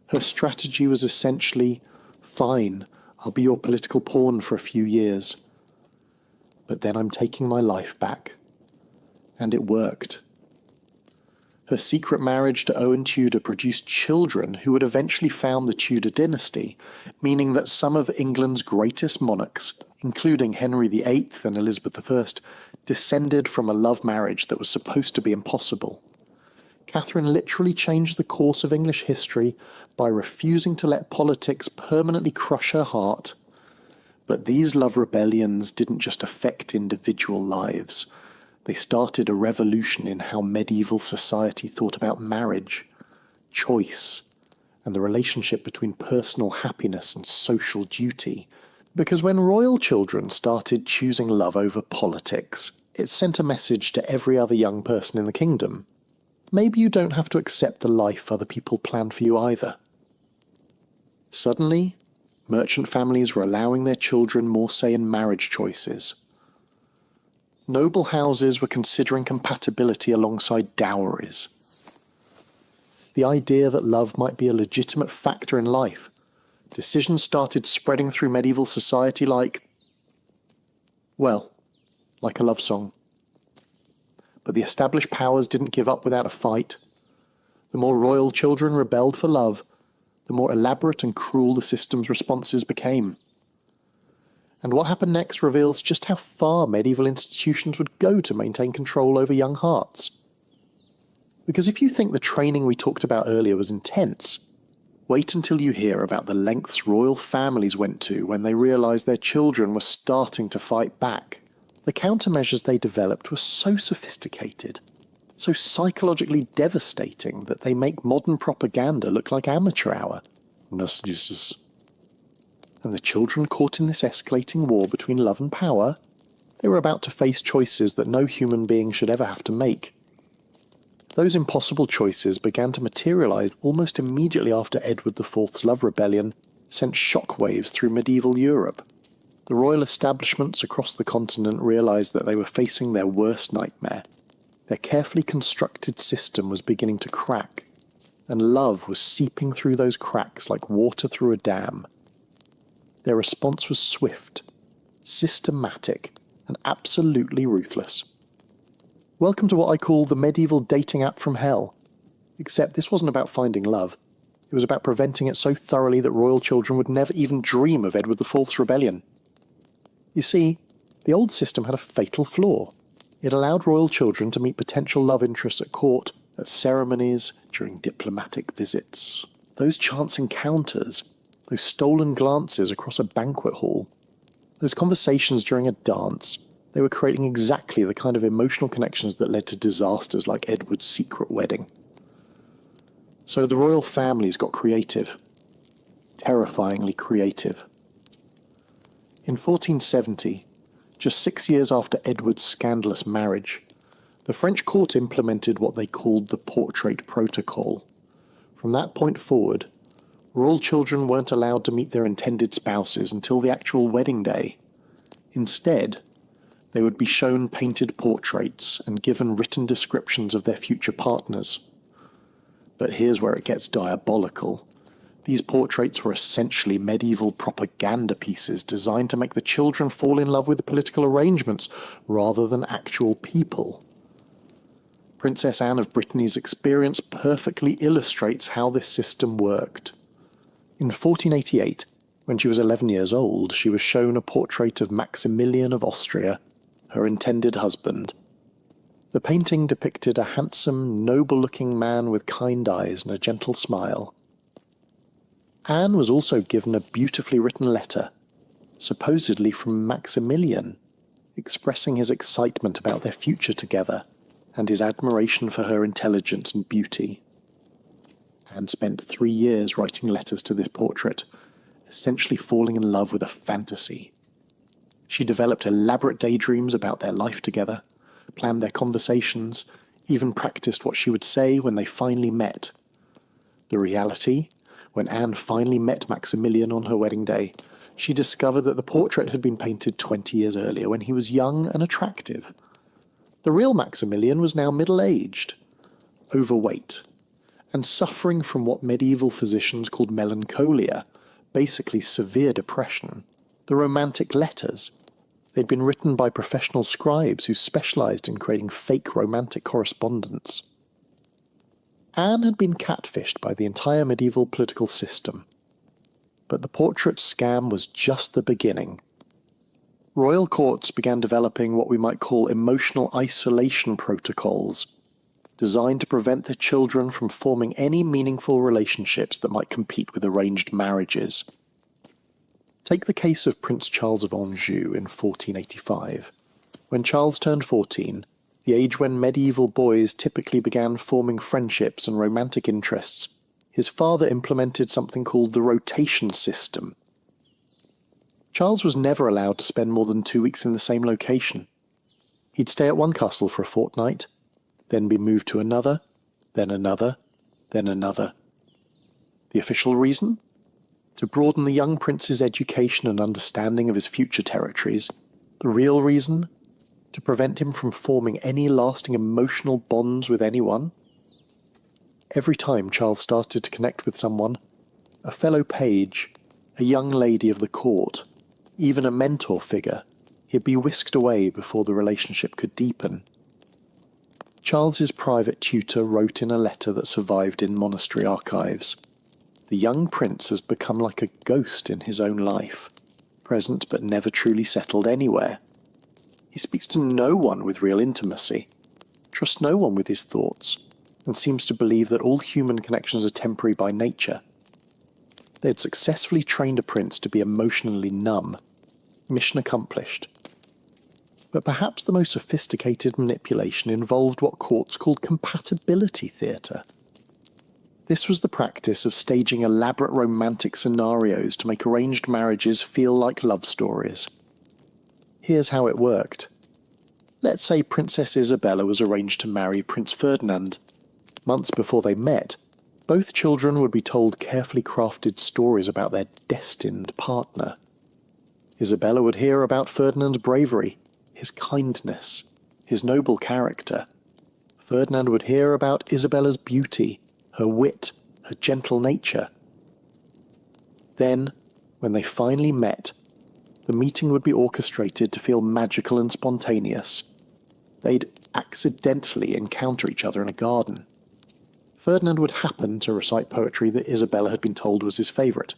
Her strategy was essentially, fine, I'll be your political pawn for a few years. But then I'm taking my life back. And it worked. Her secret marriage to Owen Tudor produced children who would eventually found the Tudor dynasty, meaning that some of England's greatest monarchs, including Henry VIII and Elizabeth I, descended from a love marriage that was supposed to be impossible. Catherine literally changed the course of English history by refusing to let politics permanently crush her heart. But these love rebellions didn't just affect individual lives. They started a revolution in how medieval society thought about marriage, choice, and the relationship between personal happiness and social duty. Because when royal children started choosing love over politics, it sent a message to every other young person in the kingdom. Maybe you don't have to accept the life other people plan for you either. Suddenly, merchant families were allowing their children more say in marriage choices. Noble houses were considering compatibility alongside dowries. The idea that love might be a legitimate factor in life, decisions started spreading through medieval society like a love song. But the established powers didn't give up without a fight. The more royal children rebelled for love, the more elaborate and cruel the system's responses became. And what happened next reveals just how far medieval institutions would go to maintain control over young hearts. Because if you think the training we talked about earlier was intense, wait until you hear about the lengths royal families went to when they realised their children were starting to fight back. The countermeasures they developed were so sophisticated, so psychologically devastating that they make modern propaganda look like amateur hour. And the children caught in this escalating war between love and power, they were about to face choices that no human being should ever have to make. Those impossible choices began to materialise almost immediately after Edward IV's love rebellion sent shockwaves through medieval Europe. The royal establishments across the continent realised that they were facing their worst nightmare. Their carefully constructed system was beginning to crack, and love was seeping through those cracks like water through a dam. Their response was swift, systematic, and absolutely ruthless. Welcome to what I call the medieval dating app from hell. Except this wasn't about finding love. It was about preventing it so thoroughly that royal children would never even dream of Edward IV's rebellion. You see, the old system had a fatal flaw. It allowed royal children to meet potential love interests at court, at ceremonies, during diplomatic visits. Those chance encounters, those stolen glances across a banquet hall, those conversations during a dance, they were creating exactly the kind of emotional connections that led to disasters like Edward's secret wedding. So the royal families got creative. Terrifyingly creative. In 1470, just 6 years after Edward's scandalous marriage, the French court implemented what they called the Portrait Protocol. From that point forward, royal children weren't allowed to meet their intended spouses until the actual wedding day. Instead, they would be shown painted portraits and given written descriptions of their future partners. But here's where it gets diabolical. These portraits were essentially medieval propaganda pieces designed to make the children fall in love with the political arrangements rather than actual people. Princess Anne of Brittany's experience perfectly illustrates how this system worked. In 1488, when she was 11 years old, she was shown a portrait of Maximilian of Austria, her intended husband. The painting depicted a handsome, noble-looking man with kind eyes and a gentle smile. Anne was also given a beautifully written letter, supposedly from Maximilian, expressing his excitement about their future together and his admiration for her intelligence and beauty. Anne spent 3 years writing letters to this portrait, essentially falling in love with a fantasy. She developed elaborate daydreams about their life together, planned their conversations, even practiced what she would say when they finally met. The reality, when Anne finally met Maximilian on her wedding day, she discovered that the portrait had been painted 20 years earlier when he was young and attractive. The real Maximilian was now middle-aged, overweight, and suffering from what medieval physicians called melancholia, basically severe depression. The romantic letters. They'd been written by professional scribes who specialised in creating fake romantic correspondence. Anne had been catfished by the entire medieval political system. But the portrait scam was just the beginning. Royal courts began developing what we might call emotional isolation protocols, designed to prevent their children from forming any meaningful relationships that might compete with arranged marriages. Take the case of Prince Charles of Anjou in 1485. When Charles turned 14, the age when medieval boys typically began forming friendships and romantic interests, his father implemented something called the rotation system. Charles was never allowed to spend more than 2 weeks in the same location. He'd stay at one castle for a fortnight, then be moved to another, then another, then another. The official reason? To broaden the young prince's education and understanding of his future territories. The real reason? To prevent him from forming any lasting emotional bonds with anyone. Every time Charles started to connect with someone, a fellow page, a young lady of the court, even a mentor figure, he'd be whisked away before the relationship could deepen. Charles's private tutor wrote in a letter that survived in monastery archives, "The young prince has become like a ghost in his own life, present but never truly settled anywhere. He speaks to no one with real intimacy, trusts no one with his thoughts, and seems to believe that all human connections are temporary by nature." They had successfully trained a prince to be emotionally numb. Mission accomplished. But perhaps the most sophisticated manipulation involved what courts called compatibility theatre. This was the practice of staging elaborate romantic scenarios to make arranged marriages feel like love stories. Here's how it worked. Let's say Princess Isabella was arranged to marry Prince Ferdinand. Months before they met, both children would be told carefully crafted stories about their destined partner. Isabella would hear about Ferdinand's bravery, his kindness, his noble character. Ferdinand would hear about Isabella's beauty, her wit, her gentle nature. Then, when they finally met, the meeting would be orchestrated to feel magical and spontaneous. They'd accidentally encounter each other in a garden. Ferdinand would happen to recite poetry that Isabella had been told was his favourite.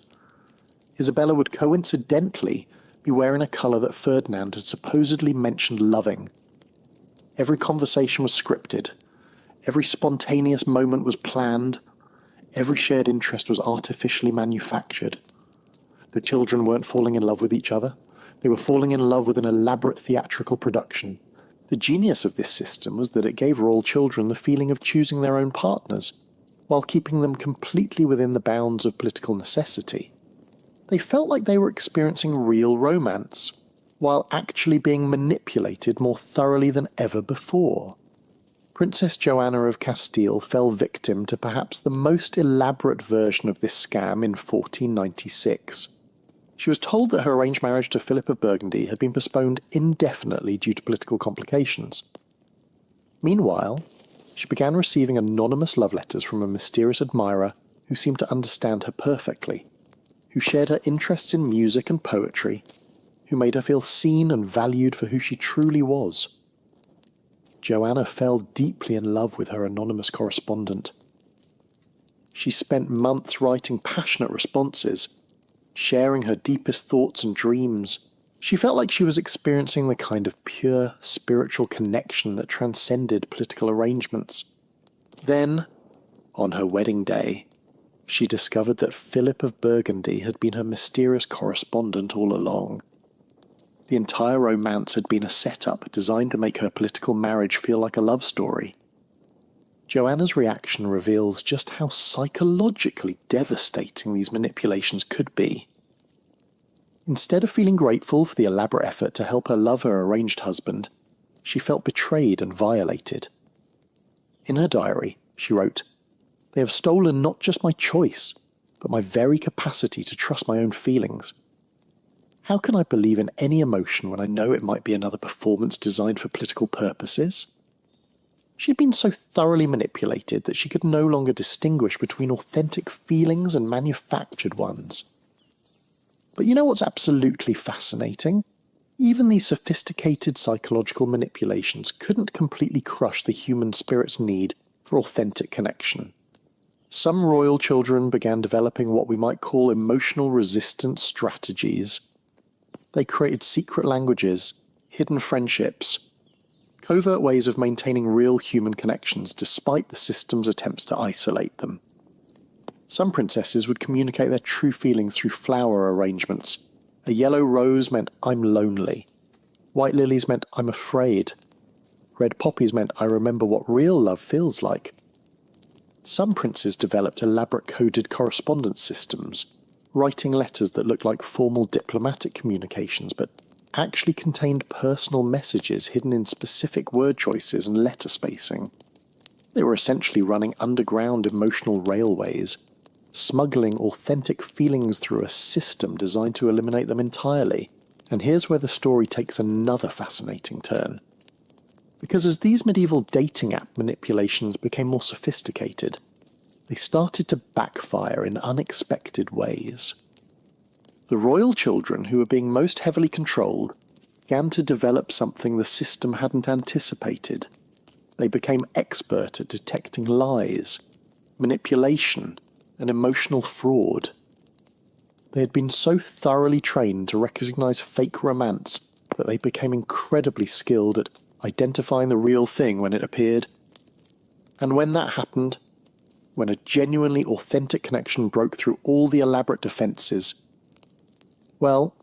Isabella would coincidentally be wearing a colour that Ferdinand had supposedly mentioned loving. Every conversation was scripted. Every spontaneous moment was planned. Every shared interest was artificially manufactured. The children weren't falling in love with each other. They were falling in love with an elaborate theatrical production. The genius of this system was that it gave royal children the feeling of choosing their own partners, while keeping them completely within the bounds of political necessity. They felt like they were experiencing real romance, while actually being manipulated more thoroughly than ever before. Princess Joanna of Castile fell victim to perhaps the most elaborate version of this scam in 1496. She was told that her arranged marriage to Philip of Burgundy had been postponed indefinitely due to political complications. Meanwhile, she began receiving anonymous love letters from a mysterious admirer who seemed to understand her perfectly, who shared her interests in music and poetry, who made her feel seen and valued for who she truly was. Joanna fell deeply in love with her anonymous correspondent. She spent months writing passionate responses, sharing her deepest thoughts and dreams. She felt like she was experiencing the kind of pure spiritual connection that transcended political arrangements. Then, on her wedding day, she discovered that Philip of Burgundy had been her mysterious correspondent all along. The entire romance had been a setup designed to make her political marriage feel like a love story. Joanna's reaction reveals just how psychologically devastating these manipulations could be. Instead of feeling grateful for the elaborate effort to help her love her arranged husband, she felt betrayed and violated. In her diary, she wrote, "They have stolen not just my choice, but my very capacity to trust my own feelings. How can I believe in any emotion when I know it might be another performance designed for political purposes? She'd been so thoroughly manipulated that she could no longer distinguish between authentic feelings and manufactured ones. But you know what's absolutely fascinating? Even these sophisticated psychological manipulations couldn't completely crush the human spirit's need for authentic connection. Some royal children began developing what we might call emotional resistance strategies. They created secret languages, hidden friendships, covert ways of maintaining real human connections despite the system's attempts to isolate them. Some princesses would communicate their true feelings through flower arrangements. A yellow rose meant "I'm lonely." White lilies meant "I'm afraid." Red poppies meant "I remember what real love feels like." Some princes developed elaborate coded correspondence systems, writing letters that looked like formal diplomatic communications but actually contained personal messages hidden in specific word choices and letter spacing. They were essentially running underground emotional railways, smuggling authentic feelings through a system designed to eliminate them entirely. And here's where the story takes another fascinating turn. Because as these medieval dating app manipulations became more sophisticated, they started to backfire in unexpected ways. The royal children who were being most heavily controlled began to develop something the system hadn't anticipated. They became expert at detecting lies, manipulation, and emotional fraud. They had been so thoroughly trained to recognize fake romance that they became incredibly skilled at identifying the real thing when it appeared. And when that happened, when a genuinely authentic connection broke through all the elaborate defenses, well,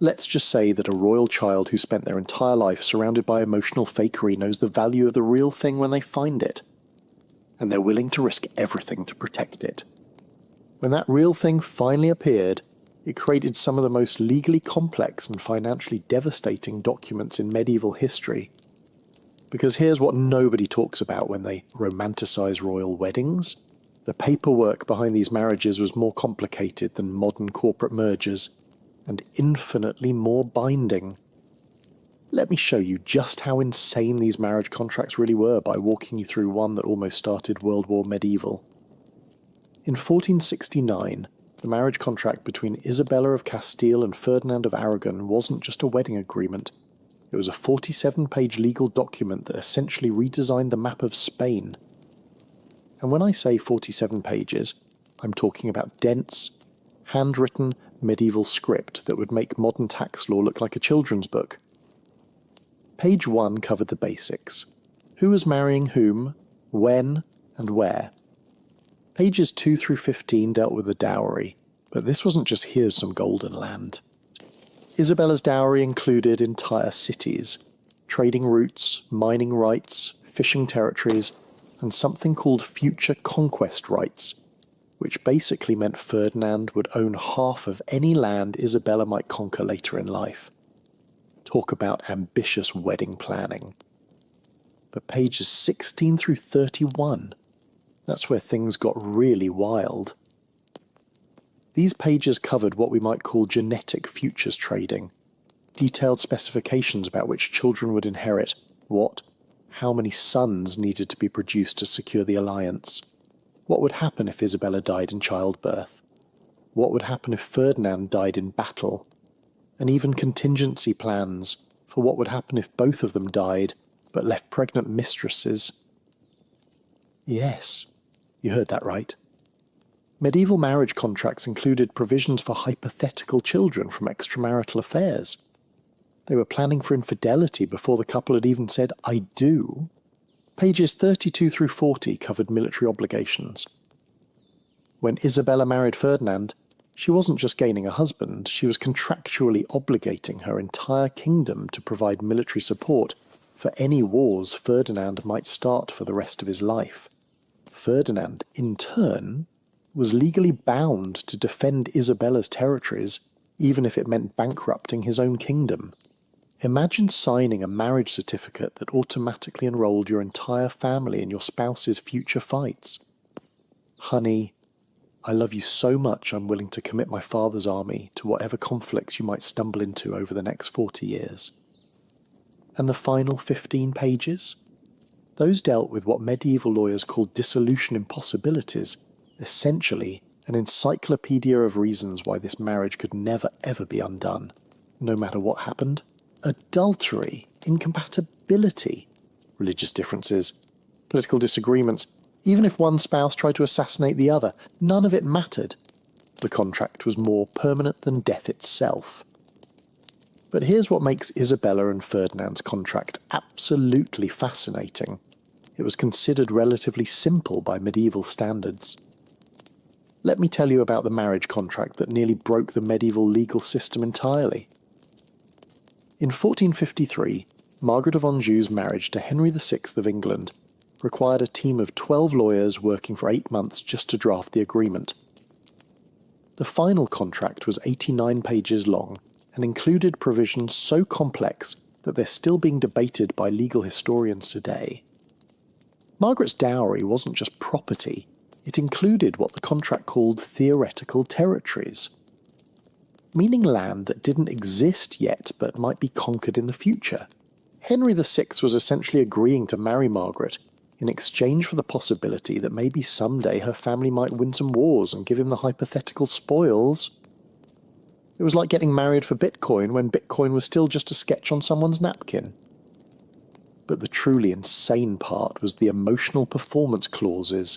let's just say that a royal child who spent their entire life surrounded by emotional fakery knows the value of the real thing when they find it, and they're willing to risk everything to protect it. When that real thing finally appeared, it created some of the most legally complex and financially devastating documents in medieval history. Because here's what nobody talks about when they romanticize royal weddings. The paperwork behind these marriages was more complicated than modern corporate mergers, and infinitely more binding. Let me show you just how insane these marriage contracts really were by walking you through one that almost started World War Medieval. In 1469, the marriage contract between Isabella of Castile and Ferdinand of Aragon wasn't just a wedding agreement. It was a 47-page legal document that essentially redesigned the map of Spain. And when I say 47 pages, I'm talking about dense, handwritten, medieval script that would make modern tax law look like a children's book. Page 1 covered the basics. Who was marrying whom, when, and where. Pages 2 through 15 dealt with the dowry, but this wasn't just here's some golden land. Isabella's dowry included entire cities, trading routes, mining rights, fishing territories, and something called future conquest rights, which basically meant Ferdinand would own half of any land Isabella might conquer later in life. Talk about ambitious wedding planning. But pages 16 through 31, that's where things got really wild. These pages covered what we might call genetic futures trading, detailed specifications about which children would inherit what, how many sons needed to be produced to secure the alliance. What would happen if Isabella died in childbirth? What would happen if Ferdinand died in battle? And even contingency plans for what would happen if both of them died but left pregnant mistresses. Yes, you heard that right. Medieval marriage contracts included provisions for hypothetical children from extramarital affairs. They were planning for infidelity before the couple had even said, "I do." Pages 32 through 40 covered military obligations. When Isabella married Ferdinand, she wasn't just gaining a husband, she was contractually obligating her entire kingdom to provide military support for any wars Ferdinand might start for the rest of his life. Ferdinand, in turn, was legally bound to defend Isabella's territories, even if it meant bankrupting his own kingdom. Imagine signing a marriage certificate that automatically enrolled your entire family in your spouse's future fights. Honey, I love you so much I'm willing to commit my father's army to whatever conflicts you might stumble into over the next 40 years. And the final 15 pages? Those dealt with what medieval lawyers called dissolution impossibilities, essentially an encyclopedia of reasons why this marriage could never ever be undone, no matter what happened. Adultery, incompatibility, religious differences, political disagreements. Even if one spouse tried to assassinate the other, none of it mattered. The contract was more permanent than death itself. But here's what makes Isabella and Ferdinand's contract absolutely fascinating. It was considered relatively simple by medieval standards. Let me tell you about the marriage contract that nearly broke the medieval legal system entirely. In 1453, Margaret of Anjou's marriage to Henry VI of England required a team of 12 lawyers working for 8 months just to draft the agreement. The final contract was 89 pages long and included provisions so complex that they're still being debated by legal historians today. Margaret's dowry wasn't just property, it included what the contract called theoretical territories, meaning land that didn't exist yet but might be conquered in the future. Henry VI was essentially agreeing to marry Margaret in exchange for the possibility that maybe someday her family might win some wars and give him the hypothetical spoils. It was like getting married for Bitcoin when Bitcoin was still just a sketch on someone's napkin. But the truly insane part was the emotional performance clauses.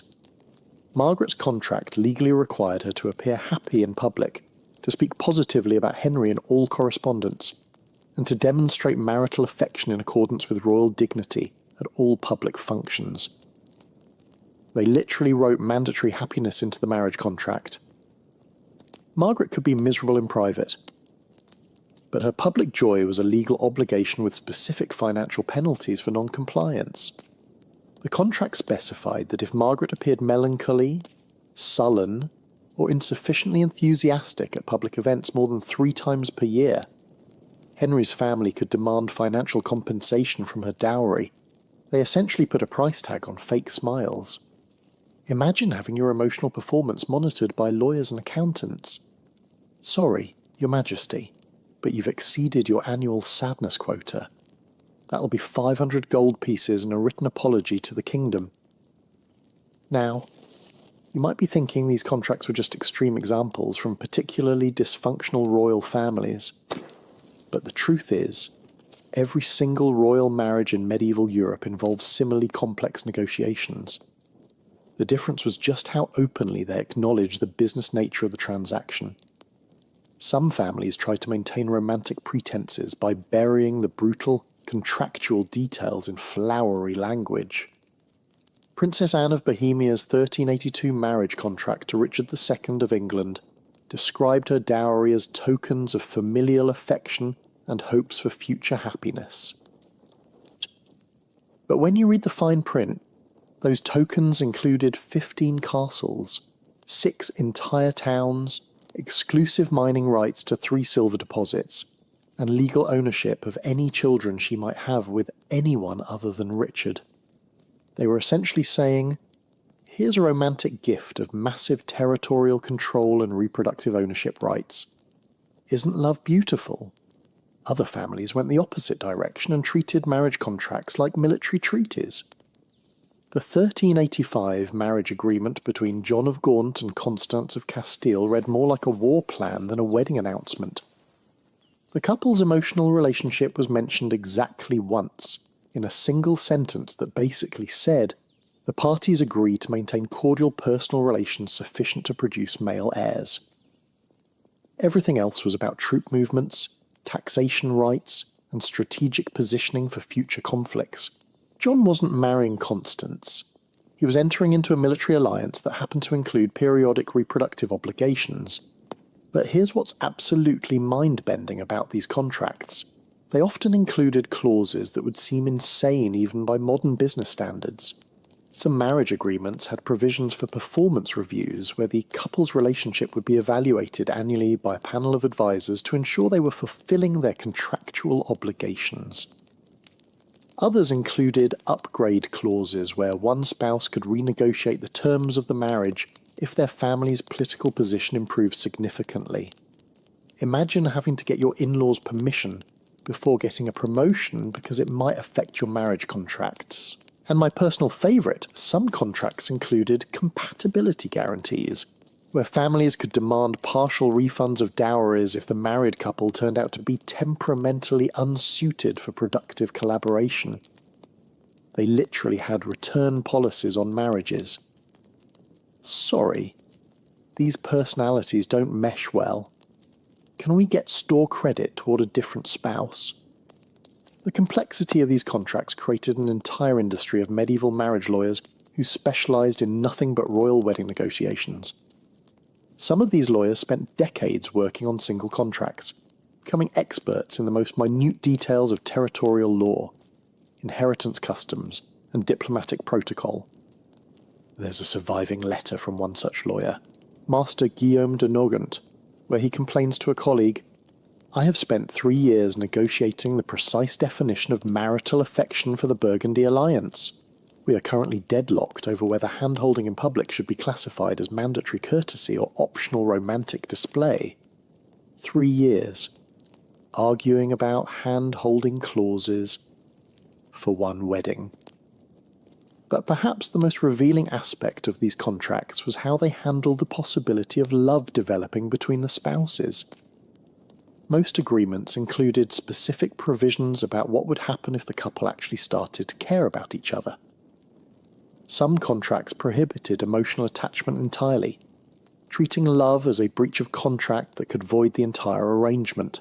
Margaret's contract legally required her to appear happy in public, to speak positively about Henry in all correspondence, and to demonstrate marital affection in accordance with royal dignity at all public functions. They literally wrote mandatory happiness into the marriage contract. Margaret could be miserable in private, but her public joy was a legal obligation with specific financial penalties for non-compliance. The contract specified that if Margaret appeared melancholy, sullen, or insufficiently enthusiastic at public events more than 3 times per year, Henry's family could demand financial compensation from her dowry. They essentially put a price tag on fake smiles. Imagine having your emotional performance monitored by lawyers and accountants. Sorry, Your Majesty, but you've exceeded your annual sadness quota. That'll be 500 gold pieces and a written apology to the kingdom. Now, you might be thinking these contracts were just extreme examples from particularly dysfunctional royal families. But the truth is, every single royal marriage in medieval Europe involved similarly complex negotiations. The difference was just how openly they acknowledged the business nature of the transaction. Some families tried to maintain romantic pretenses by burying the brutal, contractual details in flowery language. Princess Anne of Bohemia's 1382 marriage contract to Richard II of England described her dowry as tokens of familial affection and hopes for future happiness. But when you read the fine print, those tokens included 15 castles, 6 entire towns, exclusive mining rights to 3 silver deposits, and legal ownership of any children she might have with anyone other than Richard. They were essentially saying, here's a romantic gift of massive territorial control and reproductive ownership rights. Isn't love beautiful? Other families went the opposite direction and treated marriage contracts like military treaties. The 1385 marriage agreement between John of Gaunt and Constance of Castile read more like a war plan than a wedding announcement. The couple's emotional relationship was mentioned exactly once, in a single sentence that basically said, the parties agree to maintain cordial personal relations sufficient to produce male heirs. Everything else was about troop movements, taxation rights, and strategic positioning for future conflicts. John wasn't marrying Constance. He was entering into a military alliance that happened to include periodic reproductive obligations. But here's what's absolutely mind-bending about these contracts. They often included clauses that would seem insane even by modern business standards. Some marriage agreements had provisions for performance reviews where the couple's relationship would be evaluated annually by a panel of advisors to ensure they were fulfilling their contractual obligations. Others included upgrade clauses where one spouse could renegotiate the terms of the marriage if their family's political position improved significantly. Imagine having to get your in-laws' permission before getting a promotion because it might affect your marriage contracts. And my personal favourite, some contracts included compatibility guarantees, where families could demand partial refunds of dowries if the married couple turned out to be temperamentally unsuited for productive collaboration. They literally had return policies on marriages. Sorry, these personalities don't mesh well. Can we get store credit toward a different spouse? The complexity of these contracts created an entire industry of medieval marriage lawyers who specialised in nothing but royal wedding negotiations. Some of these lawyers spent decades working on single contracts, becoming experts in the most minute details of territorial law, inheritance customs, and diplomatic protocol. There's a surviving letter from one such lawyer, Master Guillaume de Nogent, where he complains to a colleague, "I have spent 3 years negotiating the precise definition of marital affection for the Burgundy alliance. We are currently deadlocked over whether hand-holding in public should be classified as mandatory courtesy or optional romantic display. 3 years, arguing about hand-holding clauses for one wedding." But perhaps the most revealing aspect of these contracts was how they handled the possibility of love developing between the spouses. Most agreements included specific provisions about what would happen if the couple actually started to care about each other. Some contracts prohibited emotional attachment entirely, treating love as a breach of contract that could void the entire arrangement.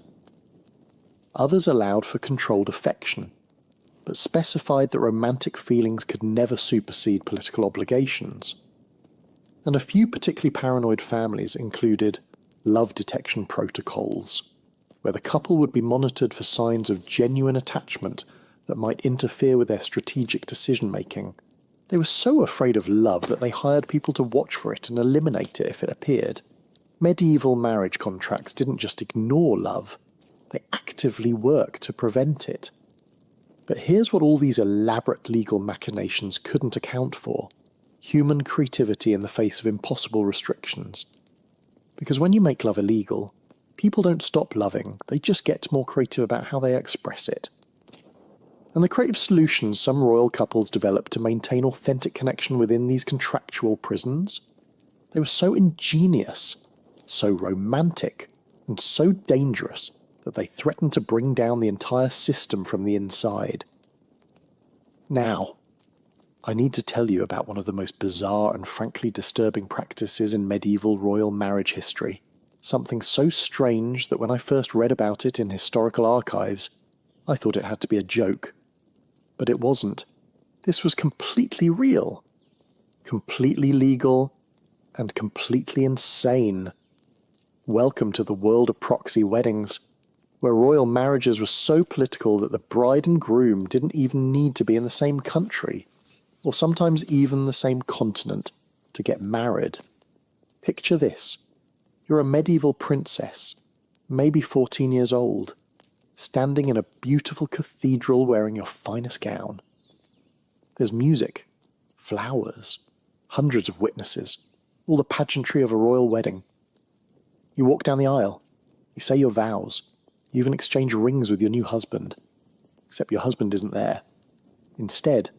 Others allowed for controlled affection, but specified that romantic feelings could never supersede political obligations. And a few particularly paranoid families included love detection protocols, where the couple would be monitored for signs of genuine attachment that might interfere with their strategic decision-making. They were so afraid of love that they hired people to watch for it and eliminate it if it appeared. Medieval marriage contracts didn't just ignore love, they actively worked to prevent it. But here's what all these elaborate legal machinations couldn't account for: human creativity in the face of impossible restrictions. Because when you make love illegal, people don't stop loving, they just get more creative about how they express it. And the creative solutions some royal couples developed to maintain authentic connection within these contractual prisons, they were so ingenious, so romantic, and so dangerous that they threatened to bring down the entire system from the inside. Now, I need to tell you about one of the most bizarre and frankly disturbing practices in medieval royal marriage history. Something so strange that when I first read about it in historical archives, I thought it had to be a joke. But it wasn't. This was completely real, completely legal, and completely insane. Welcome to the world of proxy weddings, where royal marriages were so political that the bride and groom didn't even need to be in the same country, or sometimes even the same continent, to get married. Picture this. You're a medieval princess, maybe 14 years old, standing in a beautiful cathedral wearing your finest gown. There's music, flowers, hundreds of witnesses, all the pageantry of a royal wedding. You walk down the aisle, you say your vows, you even exchange rings with your new husband, except your husband isn't there. Instead,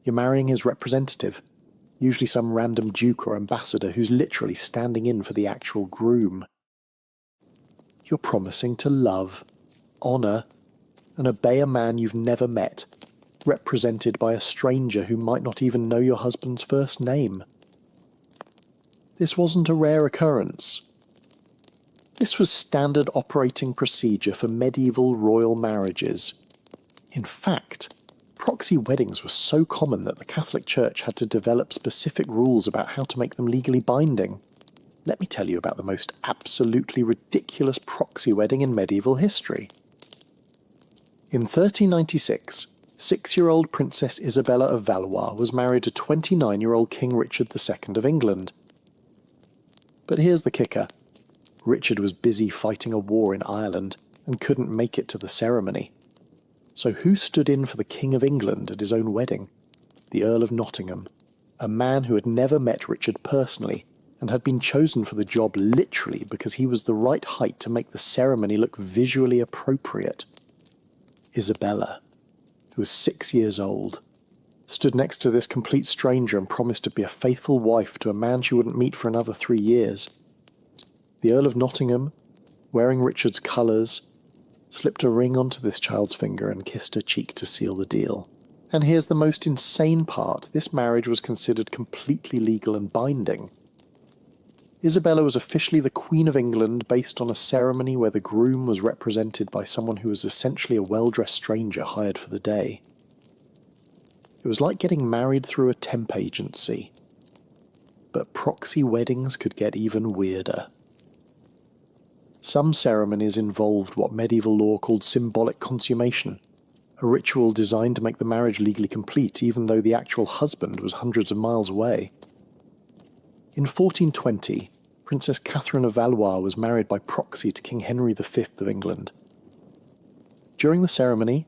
you're marrying his representative, usually some random duke or ambassador who's literally standing in for the actual groom. You're promising to love, honour, and obey a man you've never met, represented by a stranger who might not even know your husband's first name. This wasn't a rare occurrence. This was standard operating procedure for medieval royal marriages. In fact, proxy weddings were so common that the Catholic Church had to develop specific rules about how to make them legally binding. Let me tell you about the most absolutely ridiculous proxy wedding in medieval history. In 1396, 6-year-old Princess Isabella of Valois was married to 29-year-old King Richard II of England. But here's the kicker. Richard was busy fighting a war in Ireland and couldn't make it to the ceremony. So who stood in for the King of England at his own wedding? The Earl of Nottingham, a man who had never met Richard personally and had been chosen for the job literally because he was the right height to make the ceremony look visually appropriate. Isabella, who was 6 years old, stood next to this complete stranger and promised to be a faithful wife to a man she wouldn't meet for another 3 years. The Earl of Nottingham, wearing Richard's colours, slipped a ring onto this child's finger and kissed her cheek to seal the deal. And here's the most insane part: this marriage was considered completely legal and binding. Isabella was officially the Queen of England based on a ceremony where the groom was represented by someone who was essentially a well-dressed stranger hired for the day. It was like getting married through a temp agency. But proxy weddings could get even weirder. Some ceremonies involved what medieval law called symbolic consummation, a ritual designed to make the marriage legally complete even though the actual husband was hundreds of miles away. In 1420, Princess Catherine of Valois was married by proxy to King Henry V of England. During the ceremony,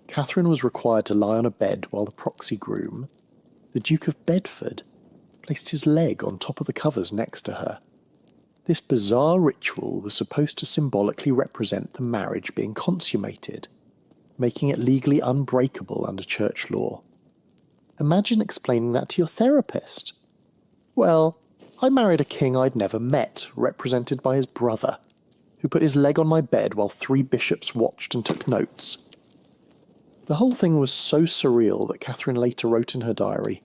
Catherine was required to lie on a bed while the proxy groom, the Duke of Bedford, placed his leg on top of the covers next to her. This bizarre ritual was supposed to symbolically represent the marriage being consummated, making it legally unbreakable under church law. Imagine explaining that to your therapist. Well, I married a king I'd never met, represented by his brother, who put his leg on my bed while 3 bishops watched and took notes. The whole thing was so surreal that Catherine later wrote in her diary,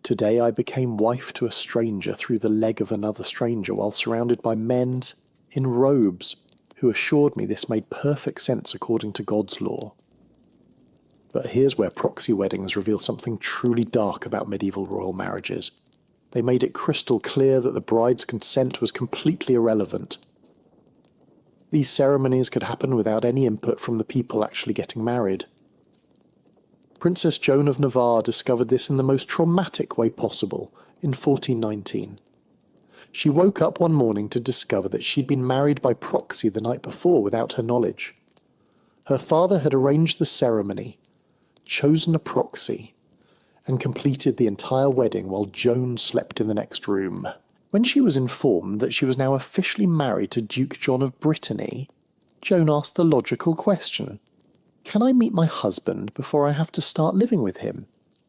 "Today I became wife to a stranger through the leg of another stranger while surrounded by men in robes who assured me this made perfect sense according to God's law." But here's where proxy weddings reveal something truly dark about medieval royal marriages. They made it crystal clear that the bride's consent was completely irrelevant. These ceremonies could happen without any input from the people actually getting married. Princess Joan of Navarre discovered this in the most traumatic way possible in 1419. She woke up one morning to discover that she'd been married by proxy the night before without her knowledge. Her father had arranged the ceremony, chosen a proxy, and completed the entire wedding while Joan slept in the next room. When she was informed that she was now officially married to Duke John of Brittany, Joan asked the logical question: "Can I meet my husband before I have to start living with him?"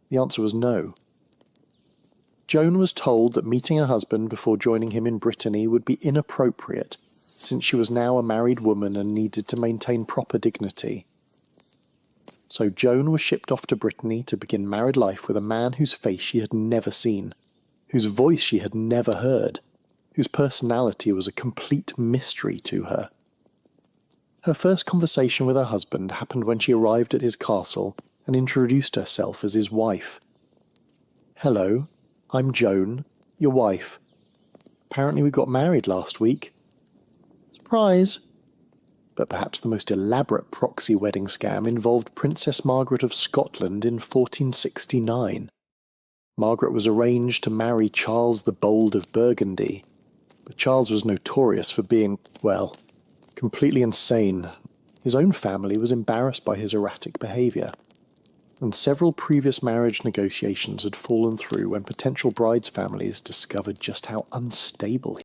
The answer was no. Joan was told that meeting her husband before joining him in Brittany would be inappropriate, since she was now a married woman and needed to maintain proper dignity. So Joan was shipped off to Brittany to begin married life with a man whose face she had never seen, whose voice she had never heard, whose personality was a complete mystery to her. Her first conversation with her husband happened when she arrived at his castle and introduced herself as his wife. "Hello, I'm Joan, your wife. Apparently we got married last week." Surprise! But perhaps the most elaborate proxy wedding scam involved Princess Margaret of Scotland in 1469. Margaret was arranged to marry Charles the Bold of Burgundy, but Charles was notorious for being, well, completely insane. His own family was embarrassed by his erratic behaviour, and several previous marriage negotiations had fallen through when potential brides' families discovered just how unstable